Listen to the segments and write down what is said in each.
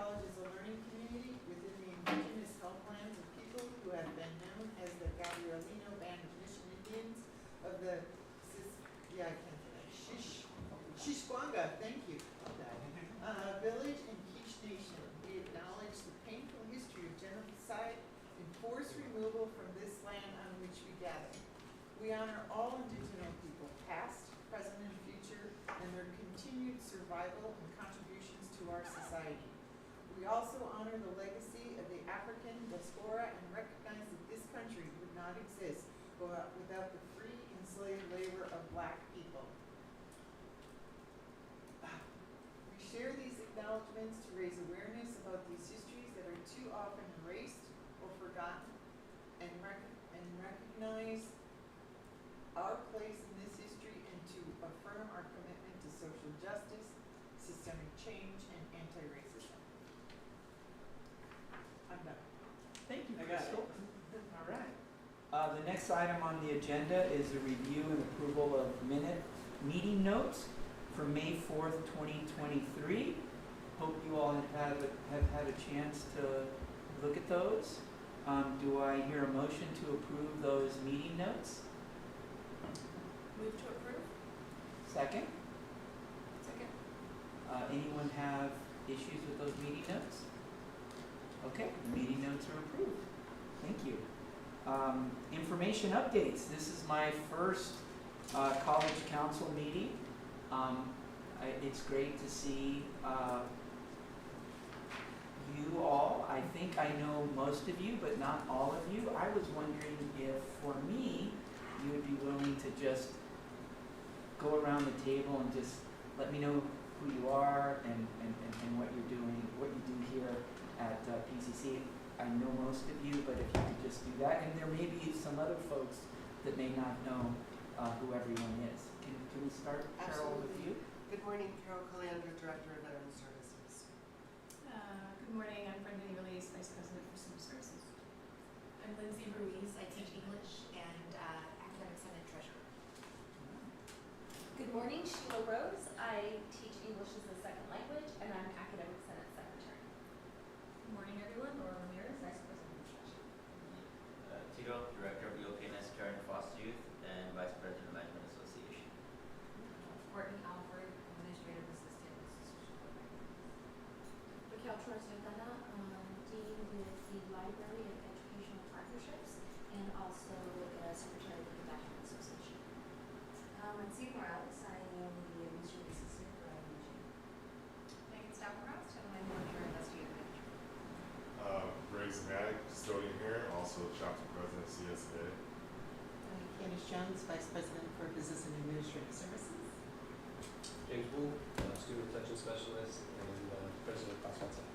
college is a learning community within the indigenous homelands of people who have been known as the Gabrielino Band of Mission Indians of the Shishwanga, thank you, village and Quiche Nation. We acknowledge the painful history of genocide and forced removal from this land on which we gather. We honor all indigenous people, past, present, and future, and their continued survival and contributions to our society. We also honor the legacy of the African diaspora and recognize that this country would not exist without the free enslaved labor of Black people. We share these acknowledgments to raise awareness about these histories that are too often erased or forgotten, and recognize our place in this history, and to affirm our commitment to social justice, systemic change, and anti-racism. I'm done. Thank you, I got Crystal. it. All right. The next item on the agenda is a review and approval of meeting notes for May 4th, 2023. Hope you all have had a chance to look at those. Do I hear a motion to approve those meeting notes? Move to approve. Second? Second. Anyone have issues with those meeting notes? Okay, the meeting notes are approved. Thank you. Information updates. This is my first college council meeting. It's great to see you all. I think I know most of you, but not all of you. I was wondering if, for me, you would be willing to just go around the table and just let me know who you are and what you're doing, what you do here at PCC. I know most of you, but if you could just do that. And there may be some other folks that may not know who everyone is. Can we start, Carol, with you? Good morning, Carol Calandra, Director of Veteran Services. Good morning, I'm Brenda Release, Vice President for Student Services. I'm Lindsay Ruiz. I teach English and Academic Senate Treasurer. Good morning, Sheila Rose. I teach English as a second language, and I'm Academic Senate Secretary. Good morning, everyone. Laura Ramirez, Vice President of Instruction. Tito, Director of EOPNS Care and Foster Youth, and Vice President of Management Association. Courtney Alfred, Administrative Assistant, Institutional Coordinator. Raquel Torres-Ventana, Dean with the Library of Educational Partnerships, and also Secretary of the National Association. Nancy Morales, I am the Administrative Assistant for IMG. Megan Stafford-Rouse, and I'm Monitor Investigative Manager. Greg Zamatic, custodian here, also chapter president of CSA. Candace Jones, Vice President for Business and Administrative Services. James Wu, Student Protection Specialist and President of Pasadena.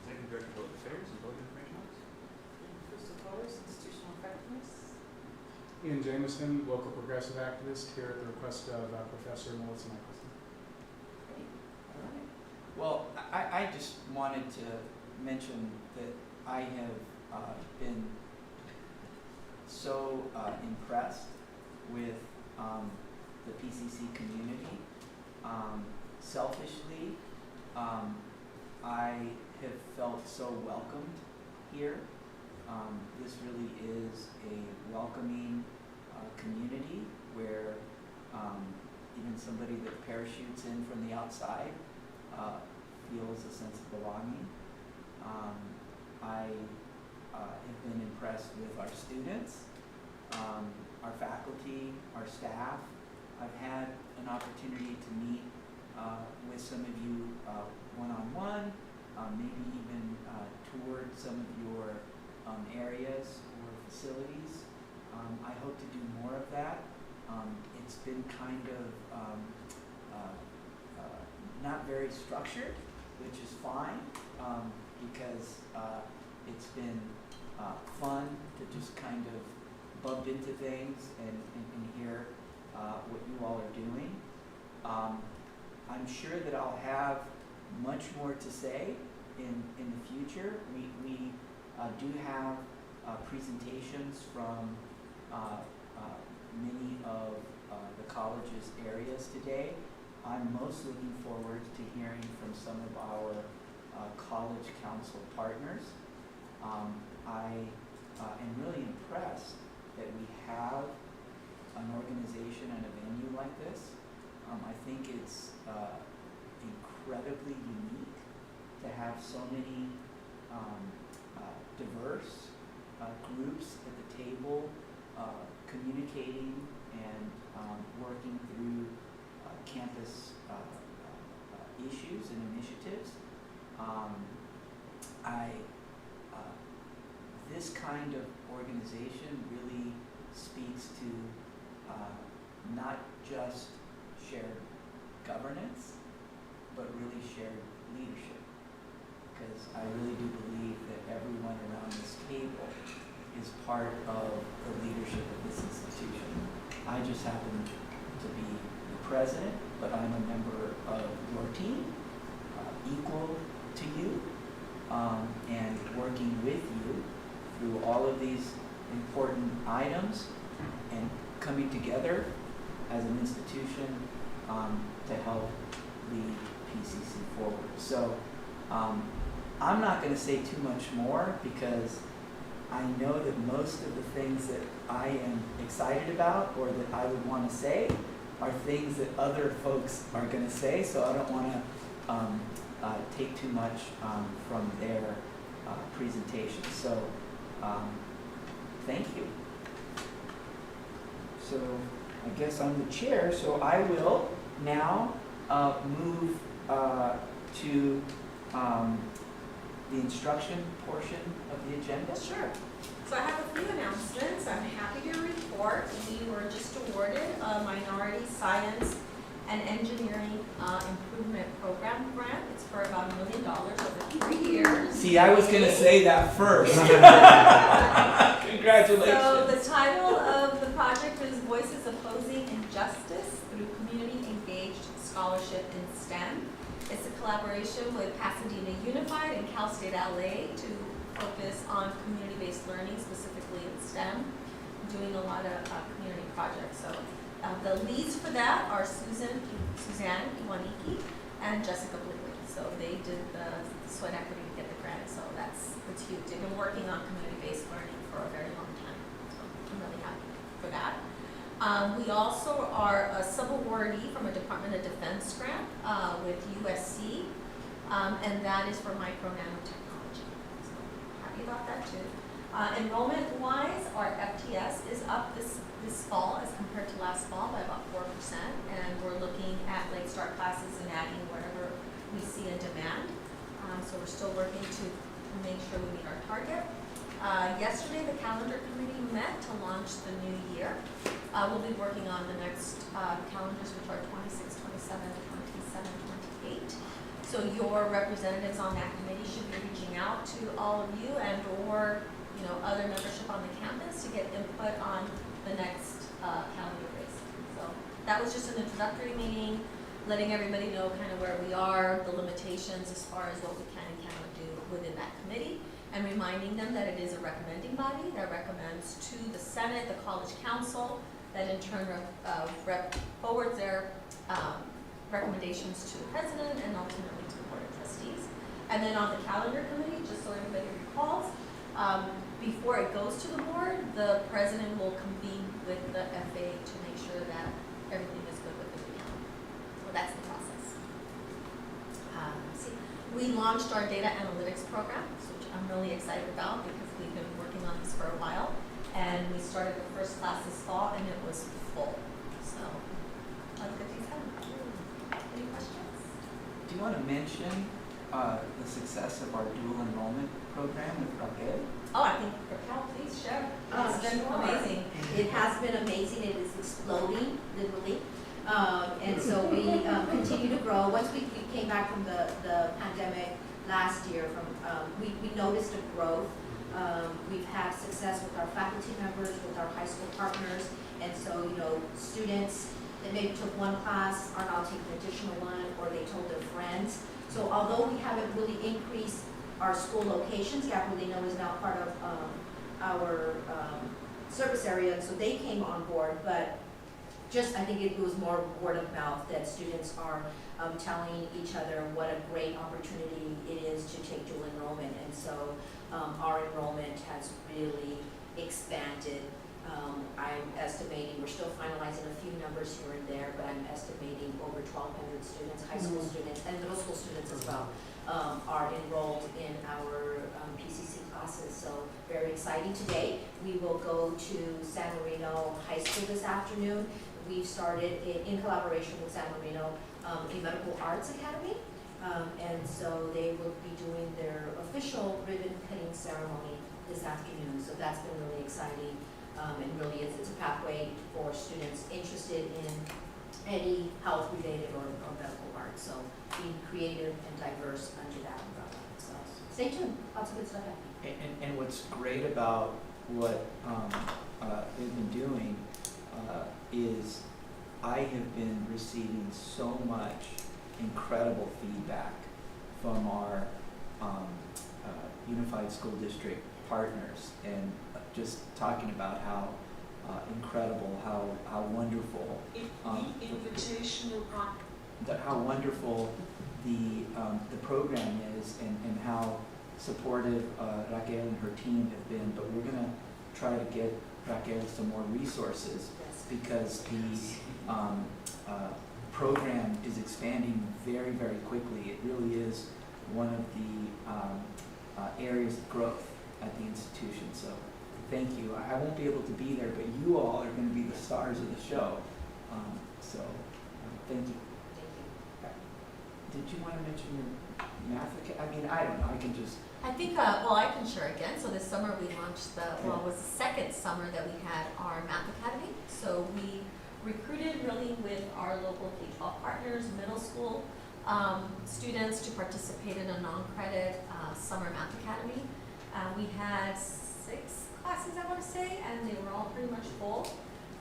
Executive Director of Voting Affairs and Voting Information Office. Crystal Colors, Institutional Effectiveness. Ian Jameson, local progressive activist, here at the request of Professor Melissa Michelson. Great. All right. Well, I just wanted to mention that I have been so impressed with the PCC community. Selfishly, I have felt so welcomed here. This really is a welcoming community where even somebody that parachutes in from the outside feels a sense of belonging. I have been impressed with our students, our faculty, our staff. I've had an opportunity to meet with some of you one-on-one, maybe even toured some of your areas or facilities. I hope to do more of that. It's been kind of not very structured, which is fine, because it's been fun to just kind of bump into things and hear what you all are doing. I'm sure that I'll have much more to say in the future. We do have presentations from many of the college's areas today. I'm most looking forward to hearing from some of our college council partners. I am really impressed that we have an organization and a venue like this. I think it's incredibly unique to have so many diverse groups at the table communicating and working through campus issues and initiatives. This kind of organization really speaks to not just shared governance, but really shared leadership. Because I really do believe that everyone around this table is part of the leadership of this institution. I just happen to be the president, but I'm a member of your team, equal to you, and working with you through all of these important items and coming together as an institution to help lead PCC forward. So I'm not going to say too much more because I know that most of the things that I am excited about or that I would want to say are things that other folks are going to say, so I don't want to take too much from their presentation. So thank you. So I guess I'm the chair, so I will now move to the instruction portion of the agenda. Sure. So I have a few announcements. I'm happy to report we were just awarded a Minority Science and Engineering Improvement Program grant. It's for about $1 million over 3 years. See, I was going to say that first. Congratulations. So the title of the project is Voices Opposing Injustice Through Community Engaged Scholarship in STEM. It's a collaboration with Pasadena Unified and Cal State LA to focus on community-based learning, specifically in STEM, doing a lot of community projects. So the leads for that are Suzanne Iwaniki and Jessica Blakely. So they did the sweat equity to get the grant, so it's huge. They've been working on community-based learning for a very long time, so I'm really happy for that. We also are a sub-awardee from a Department of Defense grant with USC, and that is for micro nanotechnology. So happy about that too. Enrollment-wise, our FTS is up this fall as compared to last fall by about 4%, and we're looking at late start classes and adding whatever we see in demand. So we're still working to make sure we meet our target. Yesterday, the calendar committee met to launch the new year. We'll be working on the next calendars, which are 26, 27, 27, 28. So your representatives on that committee should be reaching out to all of you and or other membership on the campus to get input on the next calendar race. So that was just an introductory meeting, letting everybody know kind of where we are, the limitations as far as what we can and cannot do within that committee, and reminding them that it is a recommending body that recommends to the Senate, the College Council, that in turn forwards their recommendations to the President and ultimately to the Board of Trustees. And then on the calendar committee, just so everybody recalls, before it goes to the board, the President will convene with the FA to make sure that everything is good with the calendar. So that's the process. We launched our data analytics program, which I'm really excited about because we've been working on this for a while. And we started the first class this fall, and it was full. So let's get things done. Any questions? Do you want to mention the success of our dual enrollment program with Raquel? Oh, I think Raquel, please share. It's been amazing. It has been amazing. It is exploding, literally. And so we continue to grow. Once we came back from the pandemic last year, we noticed a growth. We've had success with our faculty members, with our high school partners, and so students that maybe took one class are now taking an additional one, or they told their friends. So although we haven't really increased our school locations, Gabrielino is now part of our service area, and so they came on board, but just, I think it was more word of mouth that students are telling each other what a great opportunity it is to take dual enrollment. And so our enrollment has really expanded. I'm estimating, we're still finalizing a few numbers here and there, but I'm estimating over 1,200 students, high school students and middle school students as well, are enrolled in our PCC classes. So very exciting. Today, we will go to San Marino High School this afternoon. We've started in collaboration with San Marino a medical arts academy. And so they will be doing their official ribbon cutting ceremony this afternoon. So that's been really exciting. And really it's a pathway for students interested in any health related or medical arts. So being creative and diverse under that umbrella. So stay tuned, lots of good stuff happening. And what's great about what they've been doing is I have been receiving so much incredible feedback from our Unified School District partners, and just talking about how incredible, how wonderful, how wonderful the program is, and how supportive Raquel and her team have been. But we're gonna try to get Raquel some more resources because the program is expanding very, very quickly. It really is one of the areas of growth at the institution. So thank you. I won't be able to be there, but you all are going to be the stars of the show. Thank you. Did you want to mention your math? I mean, I don't know. I can just. I think, well, I can share again. So this summer we launched it was the second summer that we had our Math Academy. So we recruited really with our local K-12 partners, middle school students to participate in a non-credit summer Math Academy. We had 6 classes, I want to say, and they were all pretty much full.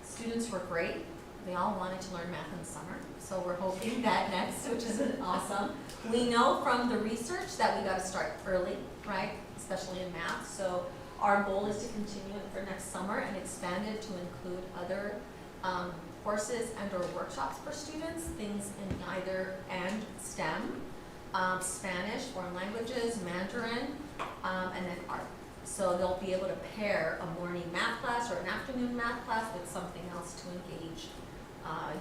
Students were great. They all wanted to learn math in the summer. So we're hoping that next, which is awesome. We know from the research that we got to start early, right? Especially in math. So our goal is to continue it for next summer and expand it to include other courses and or workshops for students, things in either and STEM, Spanish, foreign languages, Mandarin, and then art. So they'll be able to pair a morning math class or an afternoon math class with something else to engage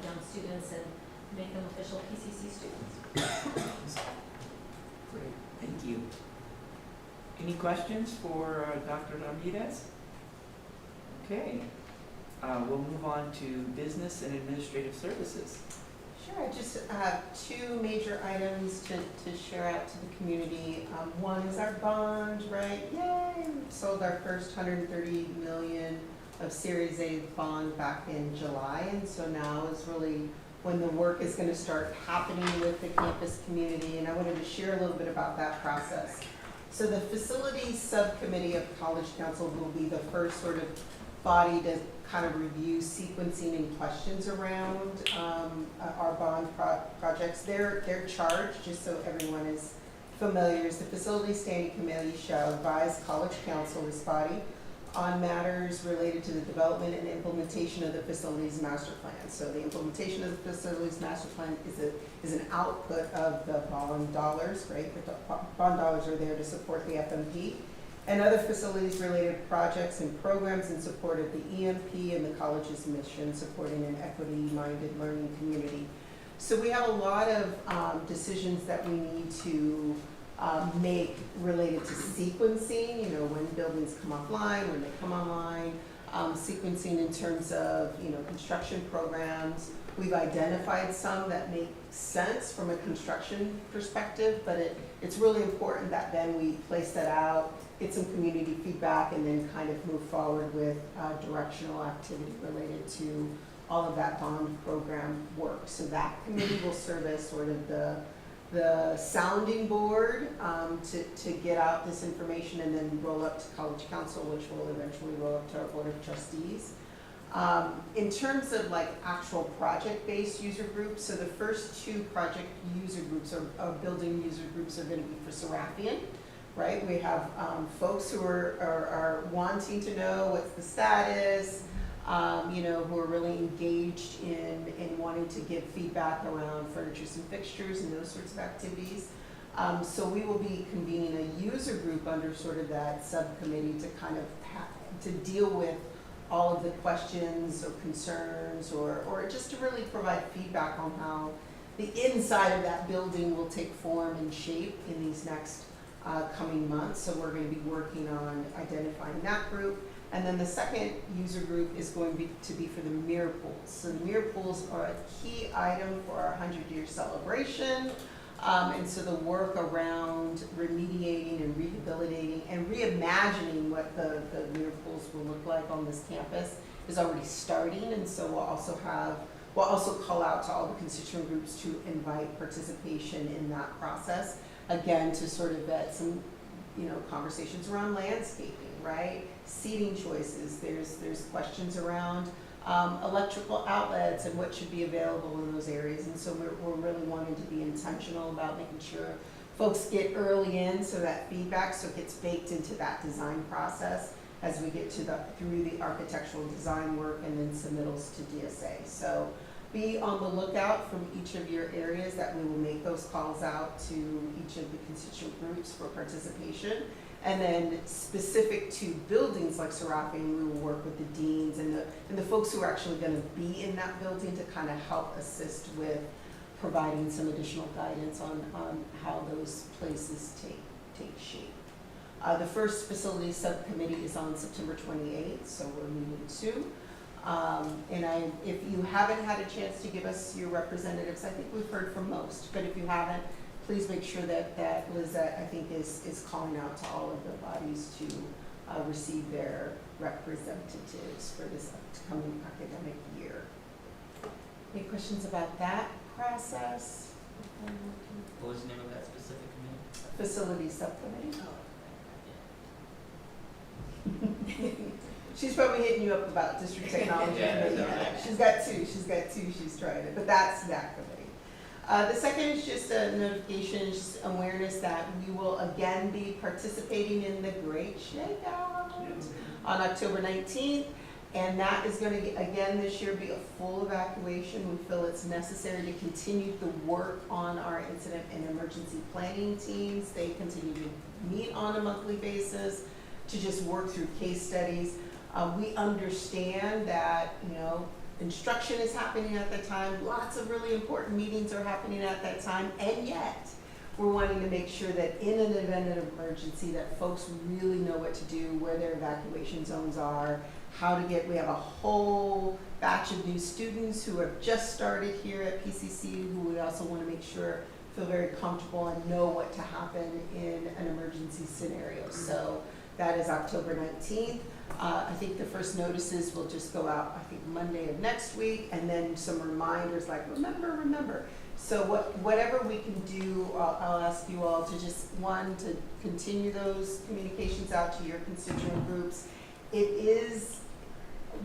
young students and make them official PCC students. Great, thank you. Any questions for Dr. Ramirez? Okay, we'll move on to business and administrative services. Sure, I just have 2 major items to share out to the community. One is our bond, right? Yay! We sold our first $130 million of Series A bond back in July, and so now is really when the work is going to start happening with the campus community, and I wanted to share a little bit about that process. So the facilities subcommittee of College Council will be the first sort of body to kind of review sequencing and questions around our bond projects. Their charge, just so everyone is familiar, is the Facilities Standing Committee shall advise College Council, this body, on matters related to the development and implementation of the facilities master plan. So the implementation of the facilities master plan is an output of the bond dollars, right? The bond dollars are there to support the FMP and other facilities related projects and programs in support of the EMP and the college's mission, supporting an equity-minded learning community. So we have a lot of decisions that we need to make related to sequencing, you know, when buildings come offline, when they come online, sequencing in terms of, you know, construction programs. We've identified some that make sense from a construction perspective, but it's really important that then we place that out, get some community feedback, and then kind of move forward with directional activity related to all of that bond program work. So that committee will serve as sort of the sounding board to get out this information and then roll up to College Council, which will eventually roll up to our Board of Trustees. In terms of like actual project-based user groups, so the first 2 project user groups or building user groups are going to be for Serafian, right? We have folks who are wanting to know what's the status, who are really engaged in wanting to give feedback around furnitures and fixtures and those sorts of activities. So we will be convening a user group under sort of that subcommittee to kind of to deal with all of the questions or concerns or just to really provide feedback on how the inside of that building will take form and shape in these next coming months. So we're going to be working on identifying that group. And then the second user group is going to be for the mirror pools. So the mirror pools are a key item for our 100-year celebration. And so the work around remediating and rehabilitating and reimagining what the mirror pools will look like on this campus is already starting. And so we'll also call out to all the constituent groups to invite participation in that process. Again, to sort of vet some, conversations around landscaping, right? Seating choices. There's questions around electrical outlets and what should be available in those areas. And so we're really wanting to be intentional about making sure folks get early in so that feedback gets baked into that design process as we get through the architectural design work and then submittals to DSA. So be on the lookout from each of your areas that we will make those calls out to each of the constituent groups for participation. And then specific to buildings like Seraphim, we will work with the deans and the folks who are actually going to be in that building to kind of help assist with providing some additional guidance on how those places take shape. The first facility subcommittee is on September 28th, so we're meeting too. And if you haven't had a chance to give us your representatives, I think we've heard from most, but if you haven't, please make sure that Lizette, I think, is calling out to all of the bodies to receive their representatives for this upcoming academic year. Any questions about that process? What was the name of that specific committee? Facility subcommittee. Oh. She's probably hitting you up about district technology. Yeah. She's got two. She's trying it, but that's that committee. The second is just a notification, just awareness that we will again be participating in the Great Shakeout on October 19th. And that is going to, again, this year be a full evacuation. We feel it's necessary to continue the work on our incident and emergency planning teams. They continue to meet on a monthly basis to just work through case studies. We understand that, instruction is happening at that time. Lots of really important meetings are happening at that time. And yet, we're wanting to make sure that in an event of emergency that folks really know what to do, where their evacuation zones are, we have a whole batch of new students who have just started here at PCC who we also want to make sure feel very comfortable and know what to happen in an emergency scenario. So that is October 19th. I think the first notices will just go out, I think, Monday of next week, and then some reminders like, remember. So whatever we can do, I'll ask you all to just, to continue those communications out to your constituent groups.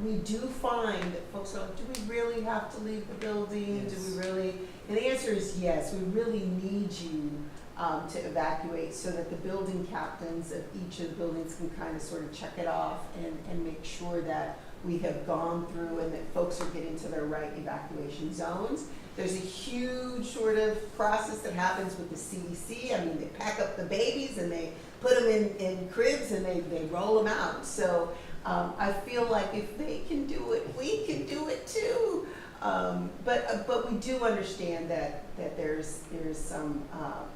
We do find that folks go, do we really have to leave the building? Yes. Do we really? And the answer is yes, we really need you to evacuate so that the building captains of each of the buildings can kind of sort of check it off and make sure that we have gone through and that folks are getting to their right evacuation zones. There's a huge sort of process that happens with the CDC. I mean, they pack up the babies and they put them in cribs and they roll them out. So I feel like if they can do it, we can do it too. But we do understand that there's some,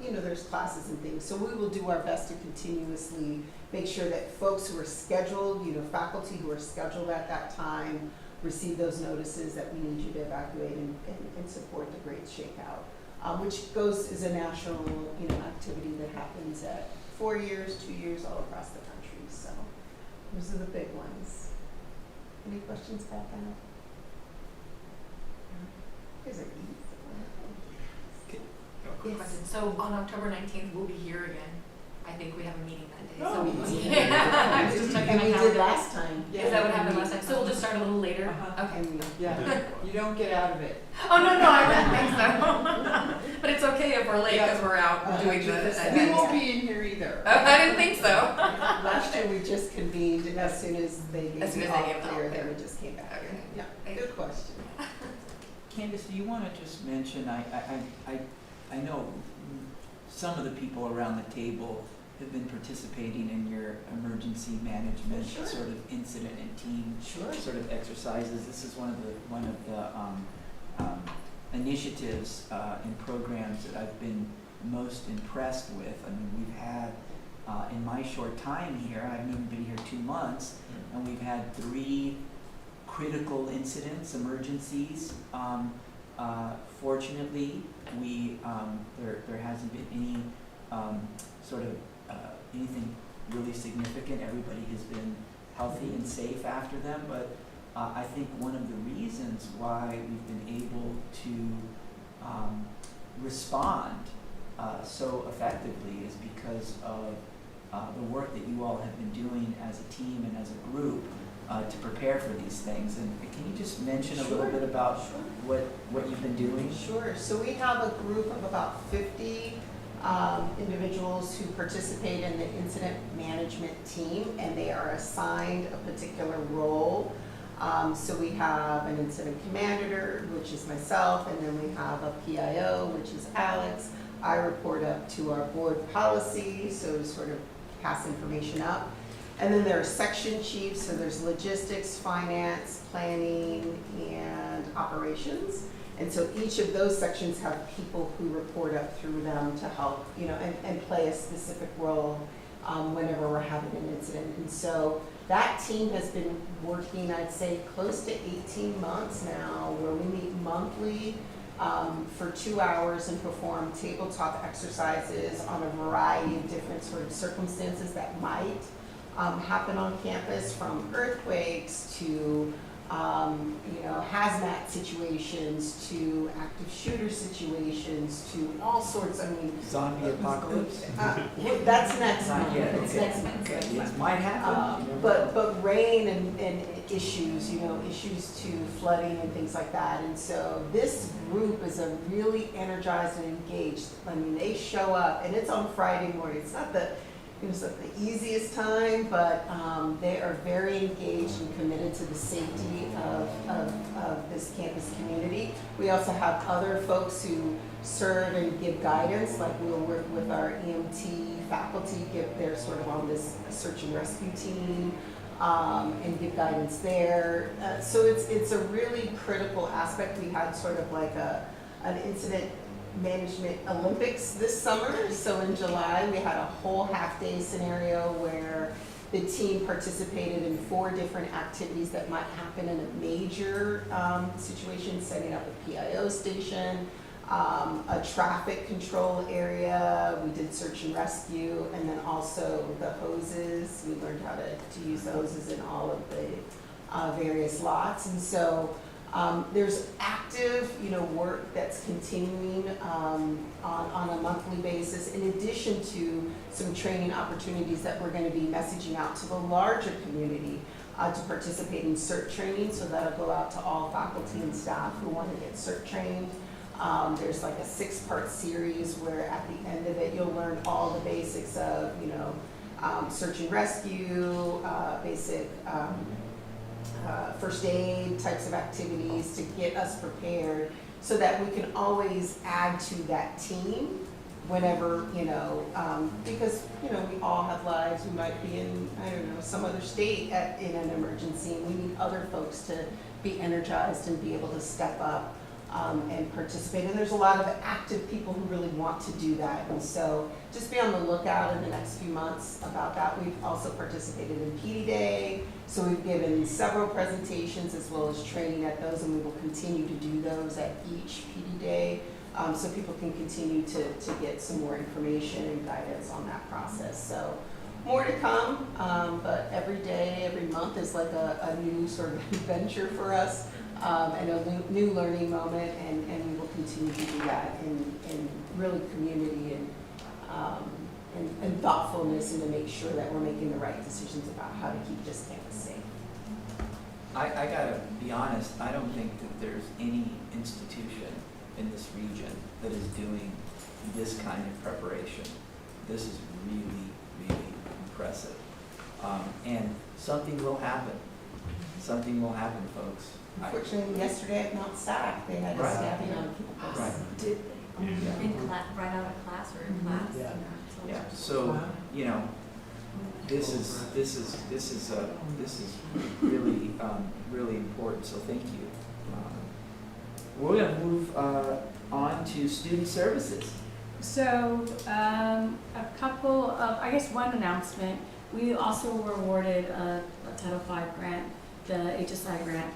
there's classes and things. So we will do our best to continuously make sure that folks who are scheduled, faculty who are scheduled at that time receive those notices that we need you to evacuate and support the Great Shakeout, which is a national, activity that happens at 4 years, 2 years all across the country. So those are the big ones. Any questions about that? These are easy. Quick Yes. question. So on October 19th, we'll be here again. I think we have a meeting that day. Oh, So yeah. I was just checking And my we calendar. did last time. Is that what happened last time? So we'll just start a little later? Uh-huh. Okay. Yeah, you don't get out of it. Oh, no, I wouldn't think so. But it's okay. if we're late because we're out doing the 100%. We event. won't be in here either. I didn't think so. Last year, we just convened, and as soon as they As gave soon me as they all gave the clear, all then clear. we just came back. Okay. Yeah, Thank good question. Candace, do you want to just mention, I know some of the people around the table have been participating in your emergency management Sure. sort of incident and team Sure. sort of exercises. This is one of the initiatives and programs that I've been most impressed with. I mean, we've had in my short time here, I haven't even been here 2 months, and we've had 3 critical incidents, emergencies. Fortunately, there hasn't been any sort of anything really significant. Everybody has been healthy and safe after them, but I think one of the reasons why we've been able to respond so effectively is because of the work that you all have been doing as a team and as a group to prepare for these things. And can you just mention a little Sure. bit about Sure. what you've been doing? Sure. So we have a group of about 50 individuals who participate in the incident management team, and they are assigned a particular role. So we have an incident commander, which is myself, and then we have a PIO, which is Alex. I report up to our board policy, so to sort of pass information up. And then there are section chiefs, so there's logistics, finance, planning, and operations. And so each of those sections have people who report up through them to help, and play a specific role whenever we're having an incident. And so that team has been working, I'd say, close to 18 months now, where we meet monthly for 2 hours and perform tabletop exercises on a variety of different sort of circumstances that might happen on campus, from earthquakes to hazmat situations to active shooter situations to all sorts. I mean, Zombie apocalypse? that's next Not month. yet, It's okay. next month. It might happen. You never know. But rain and issues, issues to flooding and things like that. And so this group is a really energized and engaged. I mean, they show up, and it's on Friday morning. It's not the easiest time, but they are very engaged and committed to the safety of this campus community. We also have other folks who serve and give guidance, like we'll work with our EMT faculty, they're sort of on this search and rescue team, and give guidance there. So it's a really critical aspect. We had sort of like an incident management Olympics this summer. So in July, we had a whole half-day scenario where the team participated in 4 different activities that might happen in a major situation, setting up a PIO station, a traffic control area. We did search and rescue, and then also the hoses. We learned how to use the hoses in all of the various lots. And so there's active, work that's continuing on a monthly basis, in addition to some training opportunities that we're going to be messaging out to the larger community to participate in CERT training. So that'll go out to all faculty and staff who want to get CERT trained. There's like a 6-part series where at the end of it, you'll learn all the basics of, search and rescue, basic first aid types of activities to get us prepared so that we can always add to that team whenever, because, we all have lives. We might be in, some other state in an emergency, and we need other folks to be energized and be able to step up and participate. And there's a lot of active people who really want to do that. And so just be on the lookout in the next few months about that. We've also participated in PD Day. So we've given several presentations as well as training at those, and we will continue to do those at each PD Day, so people can continue to get some more information and guidance on that process. So more to come, but every day, every month is like a new sort of adventure for us, and a new learning moment, and we will continue to do that in really community and thoughtfulness, and to make sure that we're making the right decisions about how to keep this campus safe. I gotta be honest, I don't think that there's any institution in this region that is doing this kind of preparation. This is really, really impressive. And something will happen. Something will happen, folks. Unfortunately, yesterday at Mount SAC, they had a Right. stabbing on campus. Right. Did they? Yeah. In class, right out of class or in class? Yeah. So- Yeah, so, you know, this is really, really important, so thank you. We're gonna move, on to student services. So, a couple of, I guess one announcement, we also were awarded a Title V grant, the HSI grant.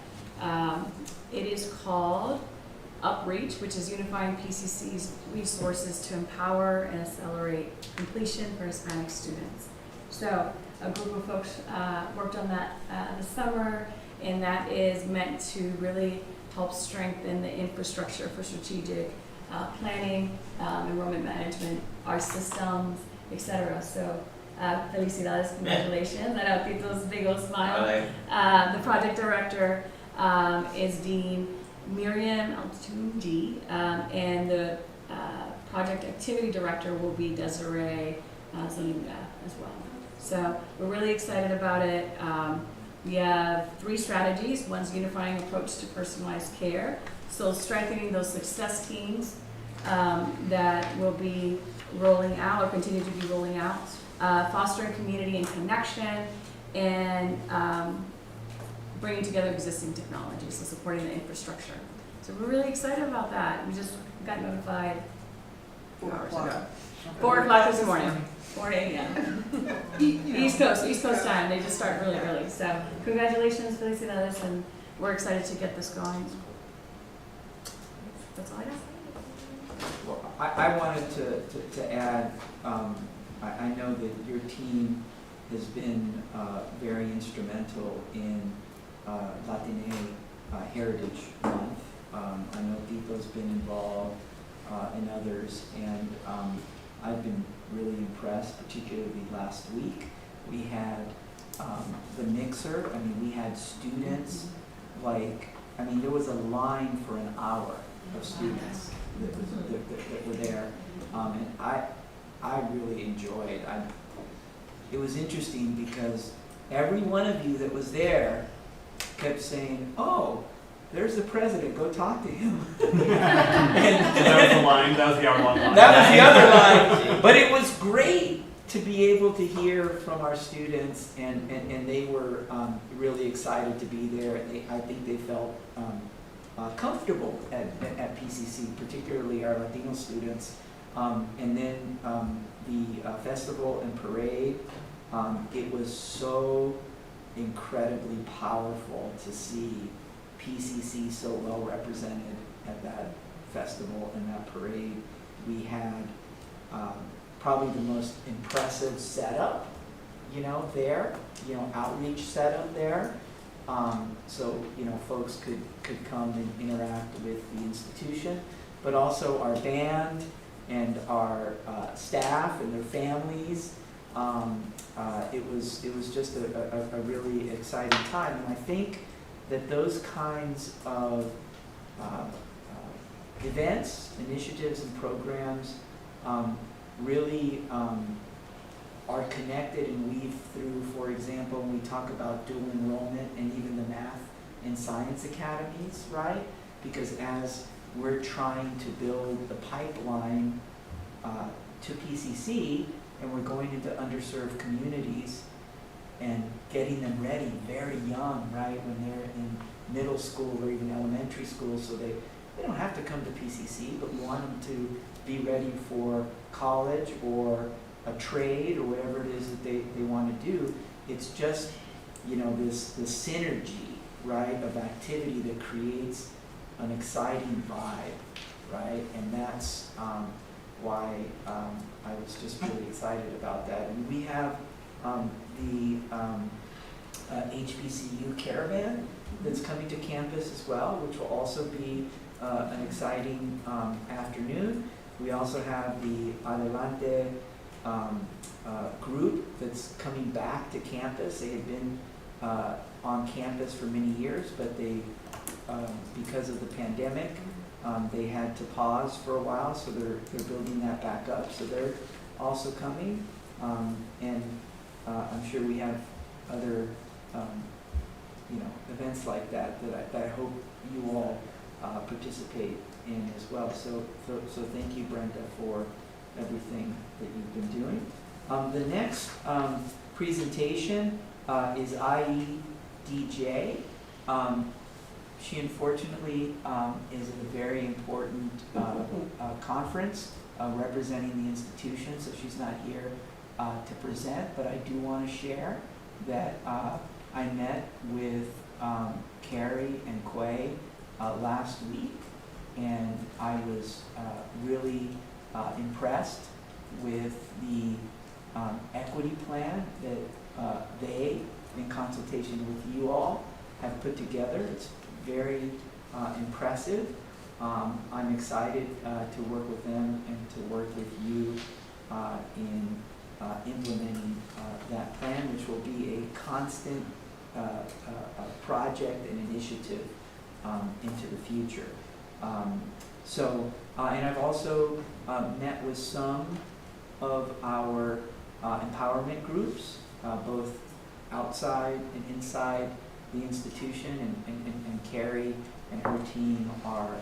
It is called UpReach, which is unifying PCC's resources to empower and accelerate completion for Hispanic students. So, a group of folks worked on that this summer, and that is meant to really help strengthen the infrastructure for strategic planning, enrollment management, our systems, etc. So, felicidades, congratulations. I know Tito's big old smile. The project director is Dean Miriam Altundi, and the project activity director will be Desiree Zalunga as well. So we're really excited about it. We have 3 strategies. One's unifying approach to personalized care. So strengthening those success teams that will be rolling out or continue to be rolling out. Fostering community and connection, and bringing together existing technologies, so supporting the infrastructure. So we're really excited about that. We just got notified 4 hours ago. 4 o'clock this morning, 4 a.m. East Coast time. They just start really early. So congratulations, felicidades, and we're excited to get this going. That's all I got. Well, I wanted to add, I know that your team has been very instrumental in Latina Heritage Month. I know Tito's been involved and others, and I've been really impressed, particularly last week. We had the mixer. I mean, we had students, there was a line for an hour of students that were there, and I really enjoyed. It was interesting because every one of you that was there kept saying, "Oh, there's the president, go talk to him." So that was the line, that was the hour-long line. That was the other line, but it was great to be able to hear from our students, and they were really excited to be there. I think they felt comfortable at PCC, particularly our Latino students. And then the festival and parade, it was so incredibly powerful to see PCC so well represented at that festival and that parade. We had probably the most impressive setup, there, outreach setup there. So, folks could come and interact with the institution, but also our band and our staff and their families. It was just a really exciting time, and I think that those kinds of events, initiatives, and programs really are connected and weave through. For example, when we talk about dual enrollment and even the math and science academies, right? Because as we're trying to build the pipeline to PCC, and we're going into underserved communities and getting them ready very young, right, when they're in middle school or even elementary school, so they don't have to come to PCC, but we want them to be ready for college or a trade or whatever it is that they want to do. It's just, this synergy, right, of activity that creates an exciting vibe, right? And that's why I was just really excited about that. And we have the HBCU caravan that's coming to campus as well, which will also be an exciting afternoon. We also have the Adelante group that's coming back to campus. They had been on campus for many years, but they, because of the pandemic, They had to pause for a while, so they're building that back up. So they're also coming, and I'm sure we have other events like that I hope you all participate in as well. So thank you, Brenda, for everything that you've been doing. The next presentation is IEDJ. She unfortunately is at a very important conference representing the institution, so she's not here to present, but I do want to share that I met with Carrie and Quay last week, and I was really impressed with the equity plan that they, in consultation with you all, have put together. It's very impressive. I'm excited to work with them and to work with you in implementing that plan, which will be a constant project and initiative into the future. And I've also met with some of our empowerment groups, both outside and inside the institution, and Carrie and her team are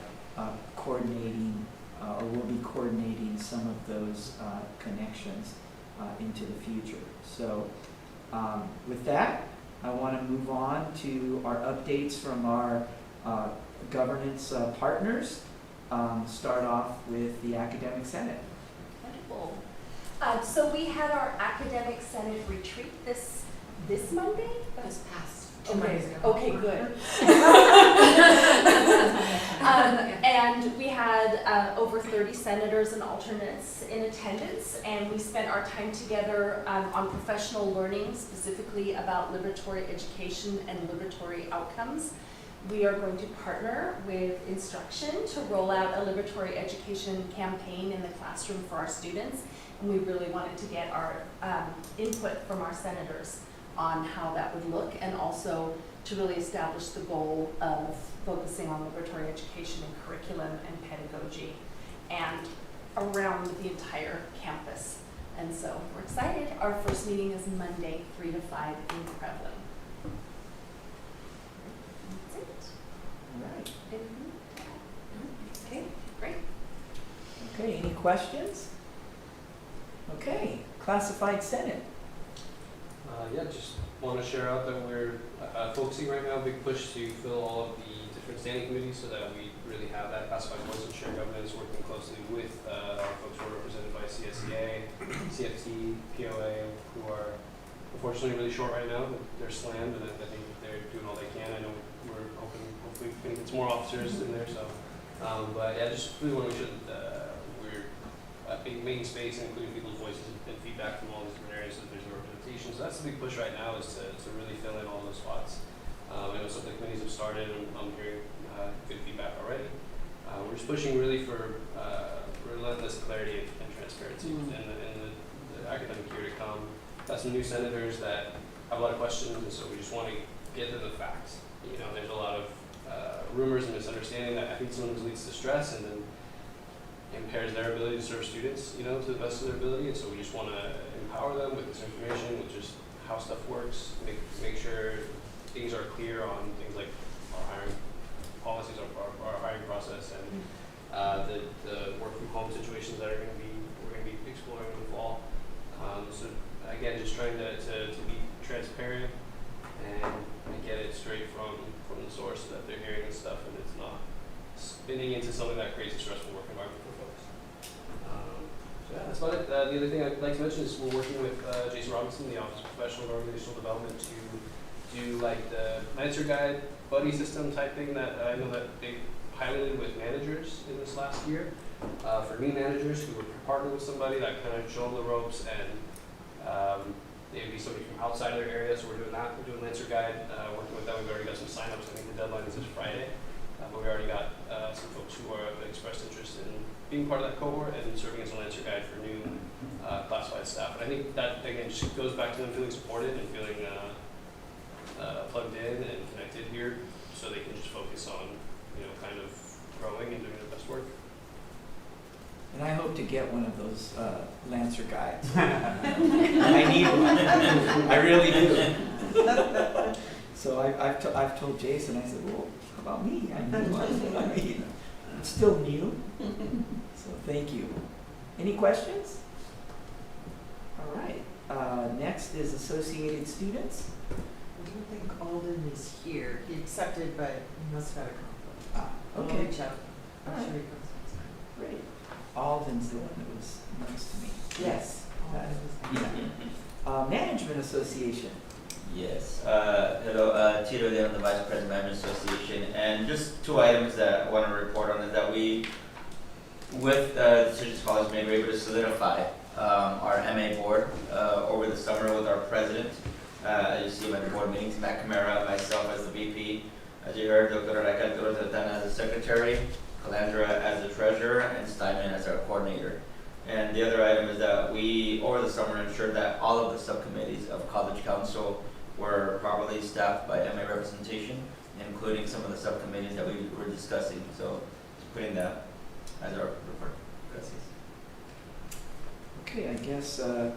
coordinating, or will be coordinating some of those connections into the future. So with that, I want to move on to our updates from our governance partners. Start off with the Academic Senate. Wonderful. So we had our Academic Senate retreat this Monday? That was past 2 Mondays ago. Okay, good. And we had over 30 senators and alternates in attendance, and we spent our time together on professional learning, specifically about liberatory education and liberatory outcomes. We are going to partner with instruction to roll out a liberatory education campaign in the classroom for our students, and we really wanted to get our input from our senators on how that would look, and also to really establish the goal of focusing on liberatory education and curriculum and pedagogy and around the entire campus. And so we're excited. Our first meeting is Monday, 3 to 5 in Crevlin. That's it. All right. Okay, great. Okay, any questions? Okay, Classified Senate. Yeah, just want to share out that we're focusing right now, big push to fill all of the different standing committees so that we really have that classified voice and shared governance, working closely with folks who are represented by CSEA, CFT, POA, who are unfortunately really short right now, but they're slammed, and I think they're doing all they can. I know we're hoping, hopefully we can get some more officers in there, so, but yeah, just really want to make sure that we're making space and including people's voices and feedback from all these different areas so that there's a representation. So that's the big push right now, is to really fill in all those spots. I know some of the committees have started, and I'm hearing good feedback already. We're just pushing really for relentless clarity and transparency in the academic year to come. Got some new senators that have a lot of questions, and so we just want to get to the facts. You know, there's a lot of rumors and misunderstanding that I think sometimes leads to stress and then impairs their ability to serve students, you know, to the best of their ability. And so we just want to empower them with this information, with just how stuff works, make sure things are clear on things like our hiring policies, our hiring process, and the work from home situations that we're going to be exploring in the fall. So again, just trying to be transparent and get it straight from the source so that they're hearing this stuff and it's not spinning into something that creates a stressful work environment for folks. So yeah, that's about it. The other thing I'd like to mention is we're working with Jason Robinson, the Office of Professional and Organizational Development, to do like the Lancer Guide buddy system type thing that I know that they piloted with managers in this last year. For new managers who would partner with somebody that kind of show them the ropes, and they would be somebody from outside of their area, so we're doing that. We're doing Lancer Guide, working with them. We've already got some signups. I think the deadline is this Friday. But we already got some folks who are expressed interest in being part of that cohort and serving as a Lancer Guide for new classified staff. And I think that, again, just goes back to them feeling supported and feeling plugged in and connected here, so they can just focus on, you know, kind of growing and doing the best work. And I hope to get one of those Lancer guides. I need one. I really do. So I've told Jason, I said, well, how about me? I need one. I mean, I'm still new. So thank you. Any questions? All right. Next is Associated Students. I don't think Alden is here. He accepted, but he must have had a conflict. Ah, okay. I'll reach out. I'm All sure right. he comes next time. Great. Alden's the one that was nice to me. Yes. Alden is here. Yeah. Management Association. Yes. Hello, Tito again, the Vice President Management Association. And just two items that I want to report on is that we, with the Decisions College, we were able to solidify our MA board over the summer with our president. As you see, my board meetings, Matt Camara, myself as the VP. As you heard, Dr. Raquel Torres-Altana as the secretary, Calandra as the treasurer, and Steinman as our coordinator. And the other item is that we, over the summer, ensured that all of the subcommittees of College Council were properly staffed by MA representation, including some of the subcommittees that we were discussing. So, just putting that as our report. Gracias. Okay, I guess the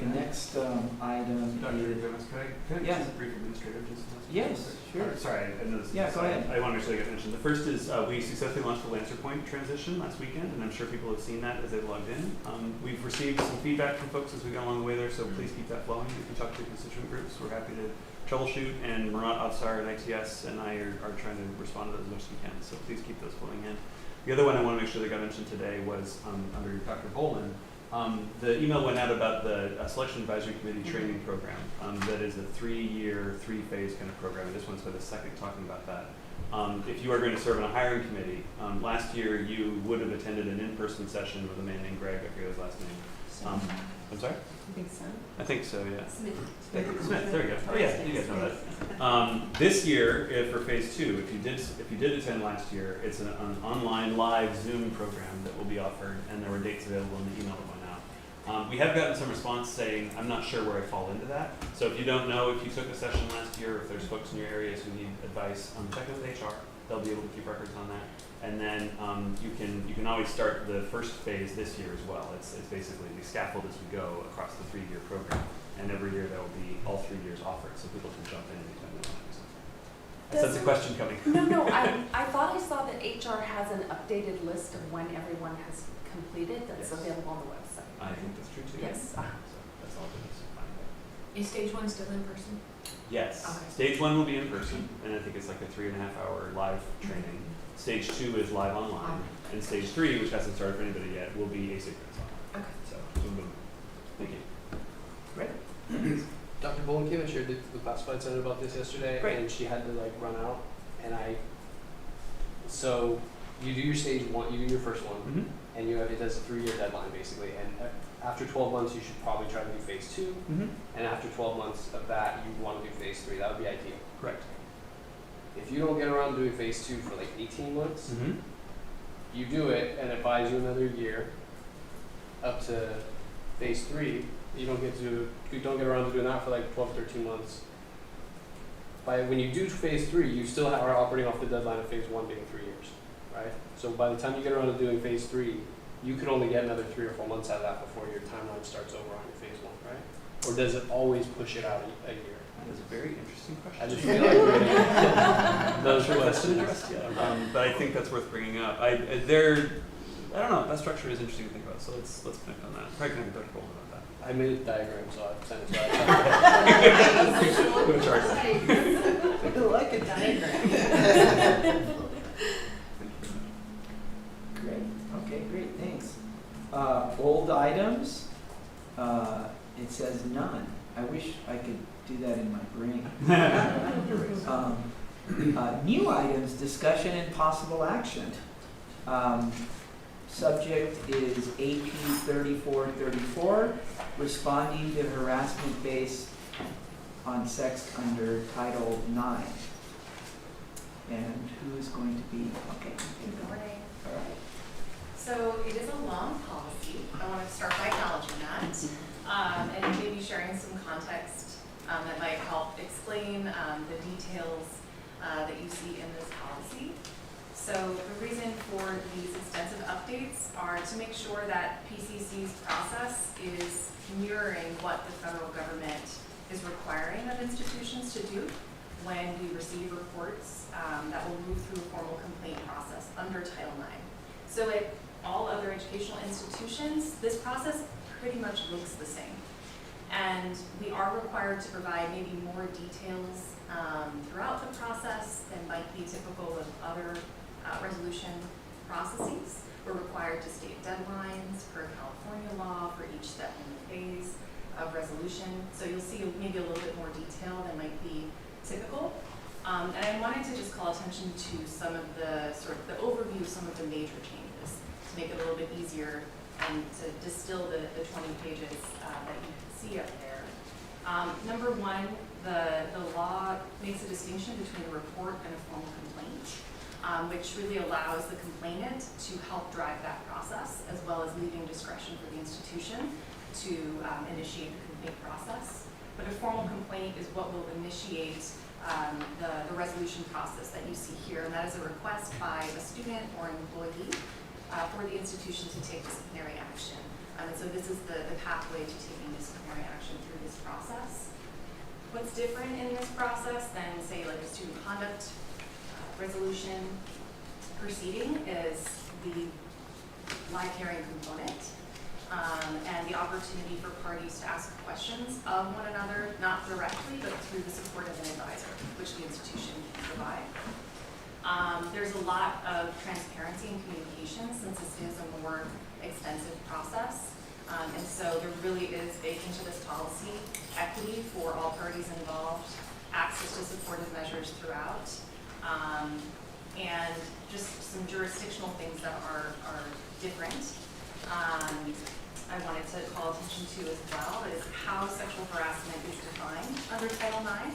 next item Dr. is... Gomez, can I Yeah. just brief administrative just? Yes, sure. Sorry, I know this. Yeah, go ahead. I want to make sure I get mentioned. The first is we successfully launched the Lancer Point transition last weekend, and I'm sure people have seen that as they logged in. We've received some feedback from folks as we got along the way there, so please keep that flowing. If you talk to constituent groups, we're happy to troubleshoot, and Murat Avsar and ITS and I are trying to respond to those as much as we can, so please keep those flowing in. The other one I want to make sure that got mentioned today was under Dr. Boland. The email went out about the Selection Advisory Committee training program. That is a 3-year, 3-phase kind of program. I just want to spend a second talking about that. If you are going to serve on a hiring committee, last year you would have attended an in-person session with a man named Greg, I forget his last name. I'm sorry? I think so. I think so, yeah. Smith. Smith, there you go. Oh yeah, you guys know that. This year, for phase 2, if you did attend last year, it's an online live Zoom program that will be offered, and there were dates available in the email that went out. We have gotten some response saying, I'm not sure where I fall into that. So if you don't know if you took a session last year, or if there's folks in your areas who need advice, check with HR. They'll be able to keep records on that. And then you can always start the first phase this year as well. It's basically we scaffold as we go across the 3-year program, and every year there will be all 3 years offered, so people can jump in anytime they want to. I sense a question coming. No, I thought I saw that HR has an updated list of when everyone has completed that's Yes. available on the website. I think that's true too. Yes. So that's all good. Is stage 1 still in person? Yes. Okay. Stage 1 will be in person, and I think it's like a 3.5-hour live training. Stage 2 is live online, and stage 3, which hasn't started for anybody yet, will be asynchronous online. Okay. So, boom, boom. Thank you. Great. Dr. Boland came and shared the classified senate about this yesterday, Great. and she had to like run out, and so you do your stage 1, you do your first one, Mm-hmm. and it does a 3-year deadline basically, and after 12 months you should probably try to do phase 2, Mm-hmm. and after 12 months of that you want to do phase 3. That would be ideal. Correct. If you don't get around to doing phase 2 for like 18 months, Mm-hmm. you do it and it buys you another year up to phase 3. You don't get around to doing that for like 12, 13 months. When you do phase 3, you still are operating off the deadline of phase 1 being 3 years, right? So by the time you get around to doing phase 3, you could only get another 3 or 4 months out of that before your timeline starts over on your phase 1, right? Or does it always push it out a year? That is a very interesting question. I just feel like we're Not sure if that's been addressed yet, but I think that's worth bringing up. I don't know. That structure is interesting to think about. So let's connect on that. Probably connect with Dr. Boland about that. I made a diagram, so I've sent it to Put a chart. I like a diagram. Great. Okay, great. Thanks. Old items. It says none. I wish I could do that in my brain. New items, discussion and possible action. Subject is AP 3434, responding to harassment based on sex under Title IX. And who is going to be, okay. Good morning. All right. So it is a long policy. I want to start by acknowledging that and maybe sharing some context that might help explain the details that you see in this policy. So the reason for these extensive updates are to make sure that PCC's process is mirroring what the federal government is requiring of institutions to do when we receive reports that will move through a formal complaint process under Title IX. So at all other educational institutions, this process pretty much looks the same. And we are required to provide maybe more details throughout the process than might be typical of other resolution processes. We're required to state deadlines per California law for each step in the phase of resolution. So you'll see maybe a little bit more detail than might be typical. And I wanted to just call attention to some of the the overview of some of the major changes to make it a little bit easier and to distill the 20 pages that you can see up there. Number one, the law makes a distinction between a report and a formal complaint, which really allows the complainant to help drive that process, as well as leaving discretion for the institution to initiate the complaint process. But a formal complaint is what will initiate the resolution process that you see here, and that is a request by a student or an employee for the institution to take disciplinary action. And so this is the pathway to taking disciplinary action through this process. What's different in this process than, say, like a student conduct resolution proceeding is the live hearing component and the opportunity for parties to ask questions of one another, not directly, but through the support of an advisor, which the institution can provide. There's a lot of transparency and communication since this is a more extensive process. And so there really is baked into this policy equity for all parties involved, access to supportive measures throughout, and just some jurisdictional things that are different. I wanted to call attention to as well is how sexual harassment is defined under Title IX.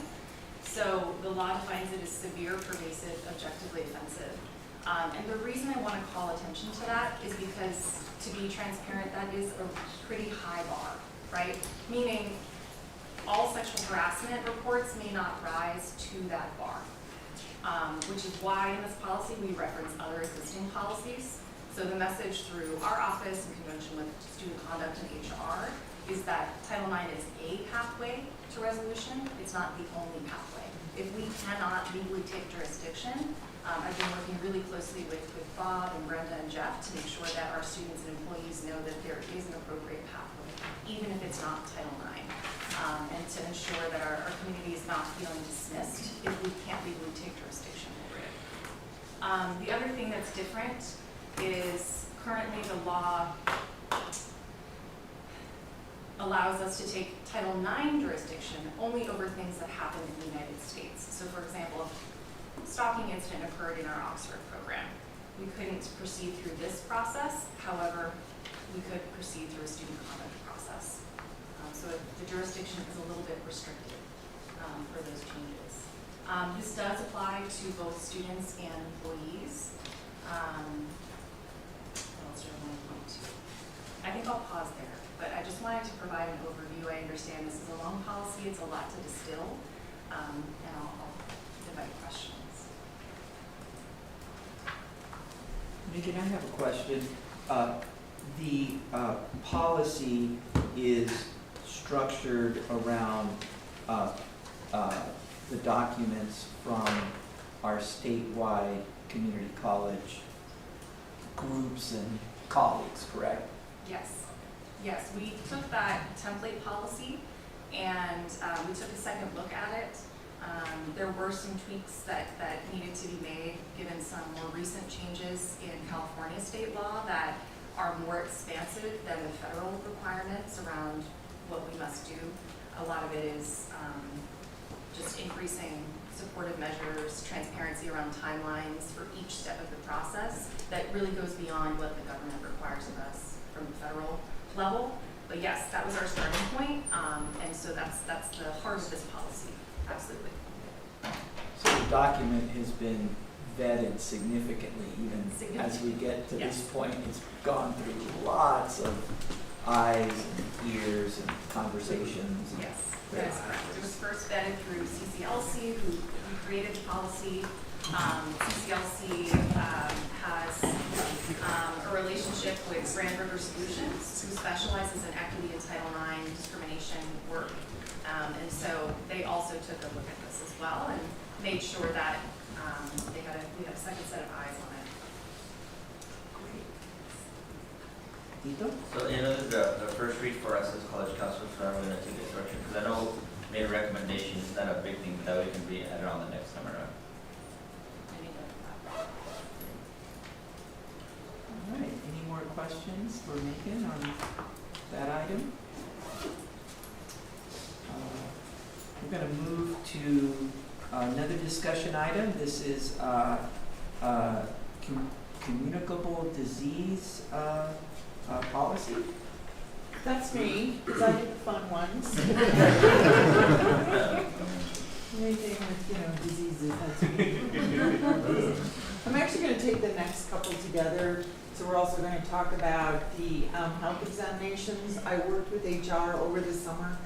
So the law defines it as severe, pervasive, objectively offensive. And the reason I want to call attention to that is because, to be transparent, that is a pretty high bar, right? Meaning all sexual harassment reports may not rise to that bar, which is why in this policy we reference other existing policies. So the message through our office in conjunction with student conduct and HR is that Title IX is a pathway to resolution. It's not the only pathway. If we cannot legally take jurisdiction, I've been working really closely with Bob and Brenda and Jeff to make sure that our students and employees know that there is an appropriate pathway, even if it's not Title IX, and to ensure that our community is not feeling dismissed if we can't legally take jurisdiction over it. The other thing that's different is currently the law allows us to take Title IX jurisdiction only over things that happen in the United States. So for example, if a stalking incident occurred in our Oxford program, we couldn't proceed through this process. However, we could proceed through a student conduct process. So the jurisdiction is a little bit restricted for those changes. This does apply to both students and employees. What else do I want to point to? I think I'll pause there, but I just wanted to provide an overview. I understand this is a long policy, it's a lot to distill, and I'll invite questions. Megan, I have a question. The policy is structured around the documents from our statewide community college groups and colleagues, correct? Yes. Yes, we took that template policy and we took a second look at it. There were some tweaks that needed to be made given some more recent changes in California state law that are more expansive than the federal requirements around what we must do. A lot of it is just increasing supportive measures, transparency around timelines for each step of the process that really goes beyond what the government requires of us from the federal level. But yes, that was our starting point, and so that's the heart of this policy, absolutely. So the document has been vetted significantly, even as we get to this point. It's gone through lots of eyes and ears and conversations. Yes, that is correct. It was first vetted through CCLC, who created the policy, CCLC has a relationship with Grand River Solutions, who specializes in equity and Title IX discrimination work. And so they also took a look at this as well and made sure that we had a second set of eyes on it. Tito? So, the first read for us as college counselors, so I'm going to take this direction, because I know made a recommendation, it's not a big thing, but that way can be added on the next time around. All right, any more questions for Megan on that item? We're going to move to another discussion item. This is communicable disease policy. That's me, because I get the fun ones. Anything with, diseases, that's me. I'm actually going to take the next couple together. So we're also going to talk about the health examinations. I worked with HR over the summer,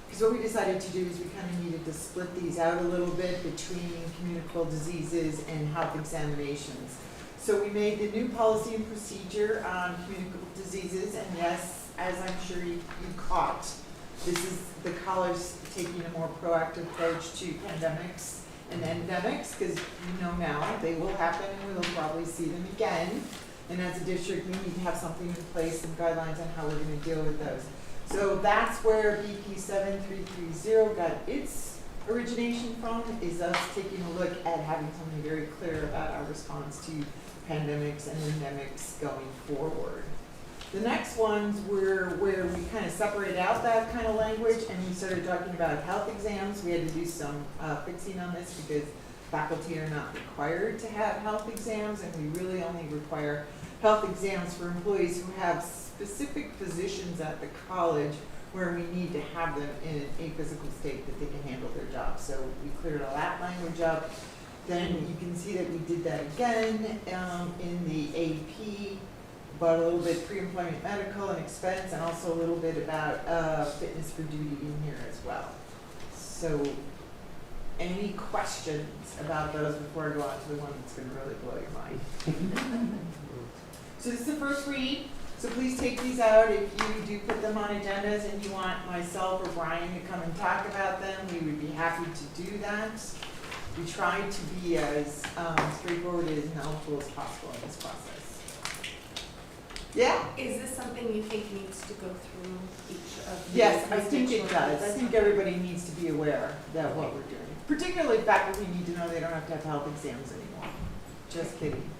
because what we decided to do is we kind of needed to split these out a little bit between communicable diseases and health examinations. So we made the new policy and procedure on communicable diseases, and yes, as I'm sure you caught, this is the college taking a more proactive approach to pandemics and endemics, because now they will happen and we will probably see them again. And as a district, we need to have something in place, some guidelines on how we're going to deal with those. So that's where BP 7330 got its origination from, is us taking a look at having something very clear about our response to pandemics and endemics going forward. The next ones were where we kind of separated out that kind of language and we started talking about health exams. We had to do some fixing on this because faculty are not required to have health exams, and we really only require health exams for employees who have specific positions at the college where we need to have them in a physical state that they can handle their job. So we cleared all that language up. Then you can see that we did that again in the AP, about a little bit pre-employment medical and expense, and also a little bit about fitness for duty in here as well. So any questions about those before I go on to the one that's going to really blow your mind? So this is the first read. So please take these out. If you do put them on agendas and you want myself or Brian to come and talk about them, we would be happy to do that. We try to be as straightforward and helpful as possible in this process. Yeah? Is this something you think needs to go through each of the Yes, I think it constituents? does. I think everybody needs to be aware that what we're doing. Particularly faculty need to know they don't have to have health exams anymore. Just kidding.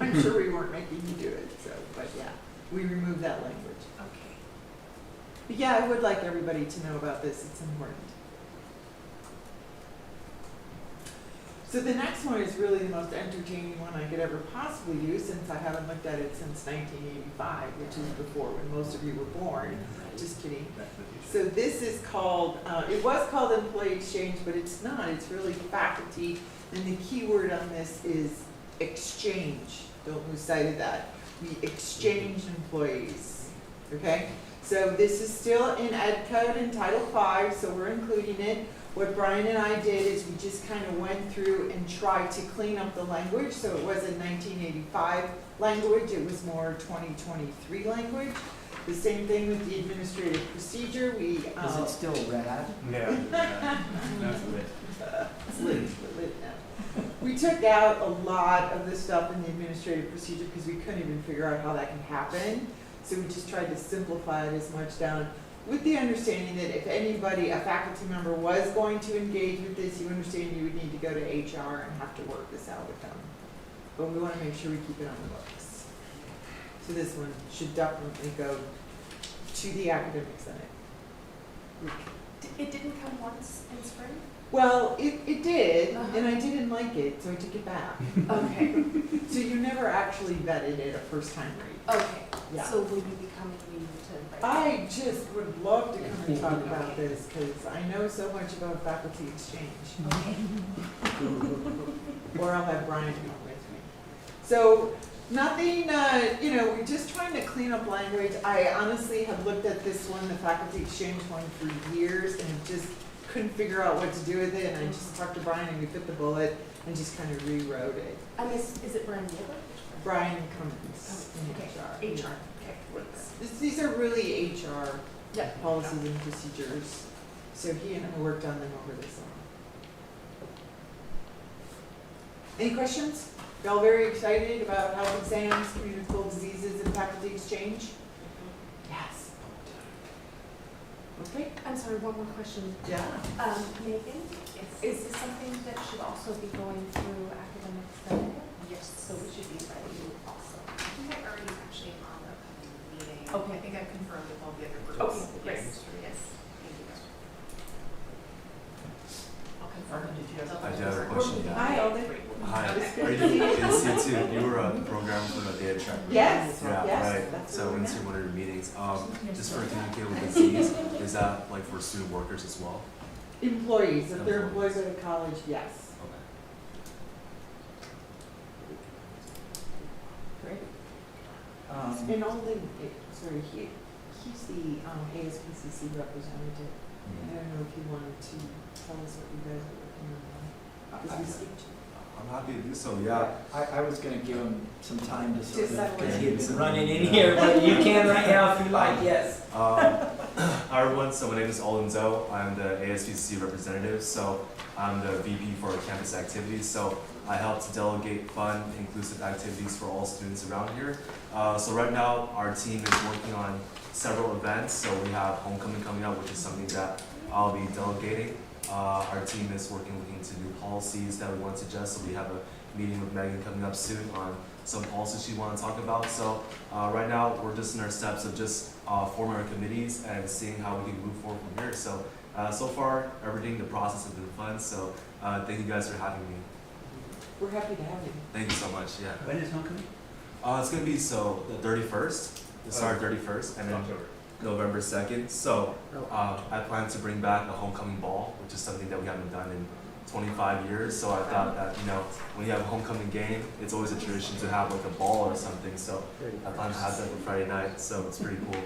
I'm sure we weren't making you do it, so, but yeah, we removed that language. Okay. But yeah, I would like everybody to know about this. It's important. So the next one is really the most entertaining one I could ever possibly do, since I haven't looked at it since 1985, which is before when most of you were born. Just kidding. So this is called, it was called employee exchange, but it's not. It's really faculty. And the key word on this is exchange. Don't lose sight of that. We exchange employees. Okay? So this is still in Ed Code and Title V, so we're including it. What Brian and I did is we just kind of went through and tried to clean up the language. So it wasn't 1985 language, it was more 2023 language. The same thing with the administrative procedure. We Is it still rad? Yeah. That's lit. It's lit now. We took out a lot of the stuff in the administrative procedure because we couldn't even figure out how that can happen. So we just tried to simplify it as much down, with the understanding that if anybody, a faculty member, was going to engage with this, you understand you would need to go to HR and have to work this out with them. But we want to make sure we keep it on the books. So this one should definitely go to the academic senate. It didn't come once in spring? Well, it did, and I didn't like it, so I took it back. Okay. So you never actually vetted it a first time read. Okay. Yeah. So will you be coming to invite? I just would love to come and talk about this because I know so much about faculty exchange. Okay. Or I'll have Brian come with me. So nothing, we're just trying to clean up language. I honestly have looked at this one, the faculty exchange one, for years and have just couldn't figure out what to do with it, and I just talked to Brian and we bit the bullet and just kind of rewrote it. Is it Brian Gilbert? Brian Cummins in Okay. HR. HR, okay, works. These are really HR Yeah. policies and procedures. So he and I worked on them over the summer. Any questions? Y'all very excited about health exams, communicable diseases, and faculty exchange? Yes. Okay. I'm sorry, one more question. Yeah. Megan, is this something that should also be going through academic senate? Yes. So we should be inviting you also. I think I already actually on the upcoming meeting. Okay. I think I've confirmed with all the other groups. Okay, Yes, yes. yes. Thank you. I'll confirm. Did you have I do have a question, yeah. Hi, Alden. Hi, are you in C2? You were a program for the data track. Yes, Yeah, yes, right. that's So I what went we to meant. one of your meetings. Just for communicable disease, is that like for student workers as well? Employees, if they're Employees. employees at a college, yes. Okay. Great. Um, And Alden, sorry, he's the ASPCC representative. I don't know if you wanted to tell us what you guys are working on. Because we skipped. I'm happy to do so, yeah. I was gonna give him some time to sort of, settle because in. he had been running in here, but you can right now if you like, yes. Hi everyone, so my name is Alden Zoe. I'm the ASPCC representative, so I'm the VP for campus activities. So I help to delegate fun, inclusive activities for all students around here. So right now, our team is working on several events. So we have homecoming coming up, which is something that I'll be delegating. Our team is looking into new policies that we want to suggest. So we have a meeting with Megan coming up soon on some policies she wants to talk about. So right now, we're just in our steps of just forming our committees and seeing how we can move forward from here. So so far, everything, the process has been fun. So thank you guys for having me. We're happy to have you. Thank you so much. Yeah. When is homecoming? It's gonna be so the 31st. It's our 31st, and then November 2nd. So I plan to bring back a homecoming ball, which is something that we haven't done in 25 years. So I thought that, you know, when you have a homecoming game, it's always a tradition to have like a ball or something. So I plan to have that for Friday night. So it's pretty cool.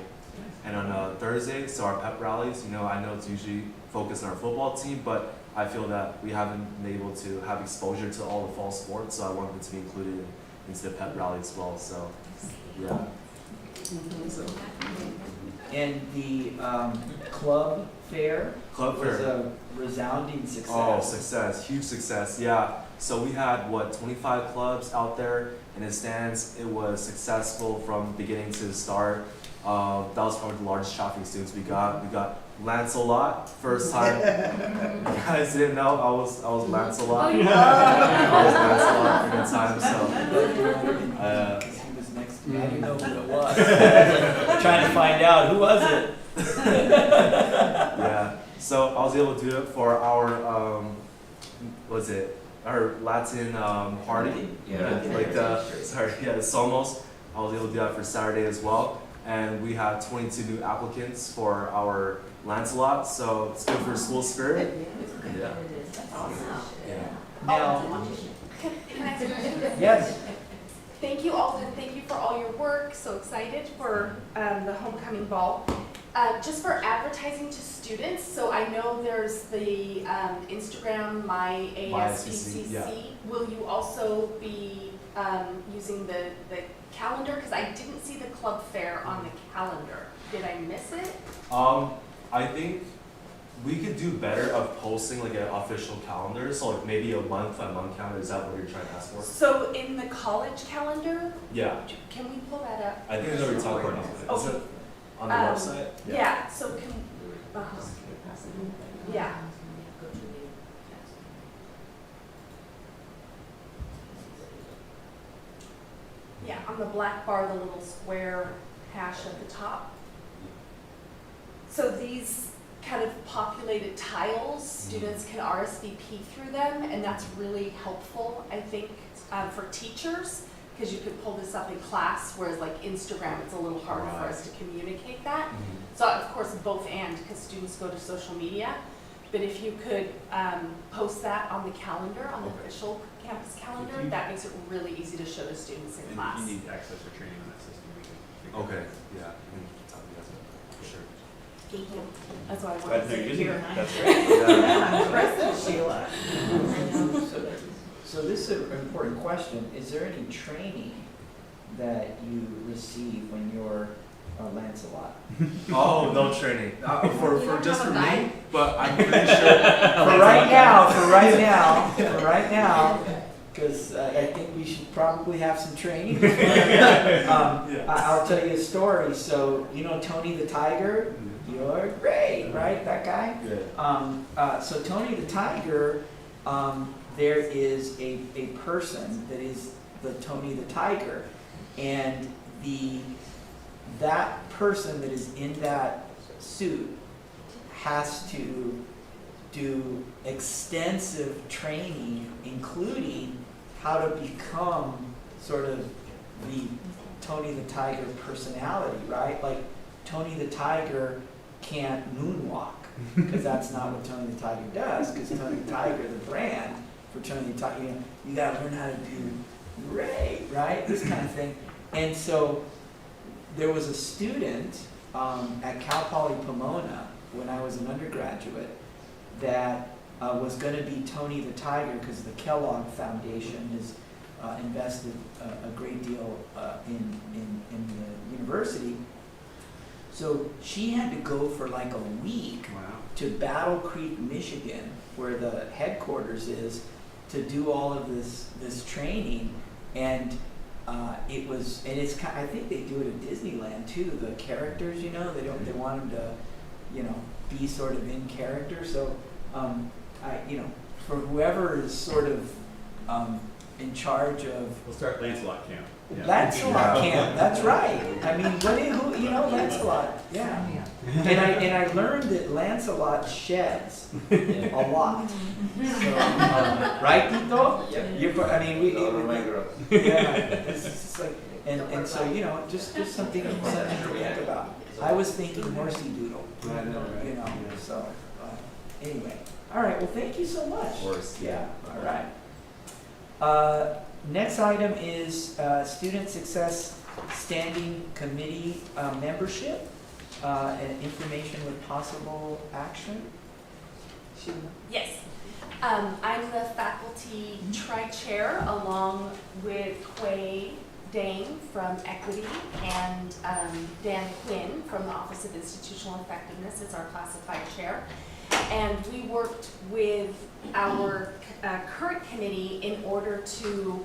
And on Thursday, so our pep rallies, you know, I know it's usually focused on our football team, but I feel that we haven't been able to have exposure to all the fall sports. So I want them to be included into the pep rally as well. So yeah. So, And the club fair club was fair. a resounding success. Oh, success, huge success, yeah. So we had, 25 clubs out there in the stands. It was successful from beginning to start. That was probably the largest shopping students we got. We got Lancelot, first time. You guys didn't know I was Lancelot. I was Lancelot for the time, so. He was next to me. I didn't know who it was. Trying to find out who was it. Yeah, so I was able to do it for our, our Latin party. Yeah. Like the Somos. I was able to do that for Saturday as well. And we have 22 new applicants for our Lancelot, so it's good for school spirit. Yeah. Yeah. Now, Can I ask a question? yes, Thank you, Alden, thank you for all your work, so excited for the homecoming ball. Just for advertising to students, so I know there's the Instagram, my ASPCC. yeah. Will you also be using the calendar? Because I didn't see the club fair on the calendar. Did I miss it? I think we could do better of posting like an official calendar, so like maybe a month calendar. Is that what you're trying to ask for? So in the college calendar, Yeah, can we pull that up? I think we already talked about it. Is Okay. it on the website? Yeah, so can, yeah. Yeah, on the black bar, the little square hash at the top. So these kind of populated tiles, students can RSVP through them, and that's really helpful, I think, for teachers, because you could pull this up in class, whereas like Instagram, it's a little harder for us to communicate that. So of course, both and, because students go to social media, but if you could post that on the calendar, on the official campus calendar, that makes it really easy to show to students in class. If you need access or training on that system, we can. Okay, yeah, we can talk to you guys about that, for sure. Thank you. That's what I Glad wanted they're to using hear. it, that's great. Yeah, I'm impressed, Sheila. So this is an important question. Is there any training that you receive when you're Lancelot? Oh, no training. For You don't just have for a me, guide? but I'm pretty sure. For right now, because I think we should probably have some training. I'll tell you a story. So, you know Tony the Tiger? You're great, right? That guy? Yeah. So Tony the Tiger, there is a person that is the Tony the Tiger, and that person that is in that suit has to do extensive training, including how to become sort of the Tony the Tiger personality, right? Like Tony the Tiger can't moonwalk, because that's not what Tony the Tiger does, because Tony the Tiger, the brand for Tony the Tiger, you gotta learn how to do great, right? This kind of thing. And so there was a student at Cal Poly Pomona when I was an undergraduate that was going to be Tony the Tiger, because the Kellogg Foundation has invested a great deal in the university. So she had to go for like a week to Battle Creek, Michigan, where the headquarters is, to do all of this training. And it's I think they do it at Disneyland too. The characters, they want them to, be sort of in character. So, for whoever is sort of in charge of. We'll start Lancelot Camp. Yeah. Lancelot Camp. That's right. I mean, Lancelot. Yeah. And I learned that Lancelot sheds a lot. So, right, Tito? Yeah. It's just like, and so just something to think about. I was thinking horsey doodle. So anyway. All right. Well, thank you so much. Of course. Yeah. All right. Next item is Student Success Standing Committee membership and information with possible action. Yes. I'm the faculty tri-chair along with Quay Dane from Equity and Dan Quinn from the Office of Institutional Effectiveness as our classified chair. And we worked with our current committee in order to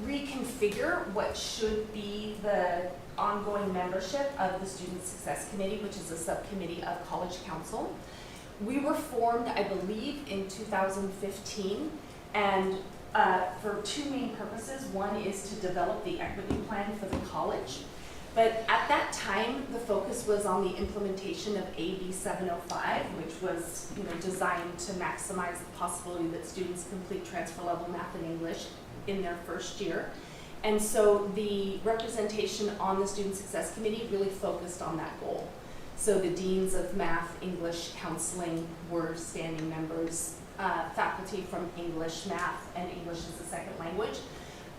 reconfigure what should be the ongoing membership of the Student Success Committee, which is a subcommittee of College Council. We were formed, I believe, in 2015, and for two main purposes. One is to develop the equity plan for the college. But at that time, the focus was on the implementation of AB 705, which was designed to maximize the possibility that students complete transfer level math and English in their first year. And so the representation on the Student Success Committee really focused on that goal. So the deans of math, English, counseling were standing members, faculty from English, math, and English as a second language.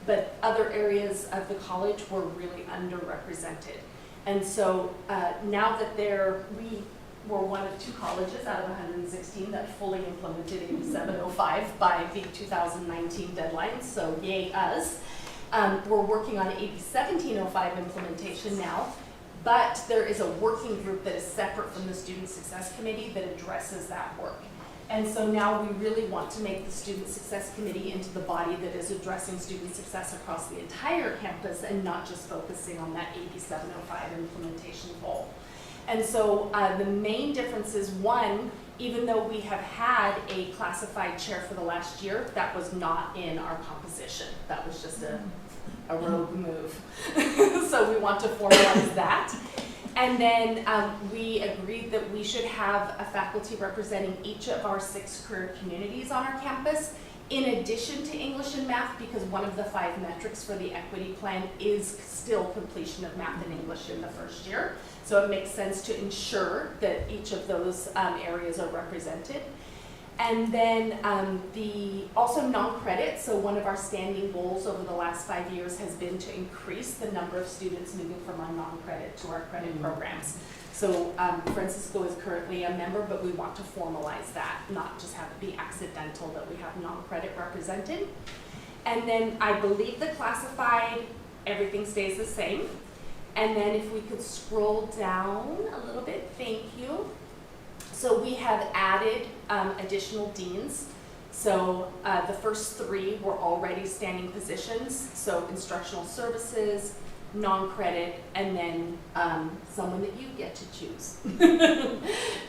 But other areas of the college were really underrepresented. And so now that we were one of two colleges out of 116 that fully implemented AB 705 by the 2019 deadline, so yay us. We're working on AB 1705 implementation now, but there is a working group that is separate from the Student Success Committee that addresses that work. And so now we really want to make the Student Success Committee into the body that is addressing student success across the entire campus and not just focusing on that AB 705 implementation goal. And so the main difference is, one, even though we have had a classified chair for the last year, that was not in our composition. That was just a rogue move. So we want to formalize that. And then we agreed that we should have a faculty representing each of our 6 career communities on our campus, in addition to English and math, because one of the 5 metrics for the equity plan is still completion of math and English in the first year. So it makes sense to ensure that each of those areas are represented. And then also non-credit, so one of our standing goals over the last 5 years has been to increase the number of students moving from our non-credit to our credit programs. So Francisco is currently a member, but we want to formalize that, not just have it be accidental that we have non-credit represented. And then I believe the classified, everything stays the same. And then if we could scroll down a little bit, thank you. So we have added additional deans. So the first 3 were already standing positions. So instructional services, non-credit, and then someone that you get to choose.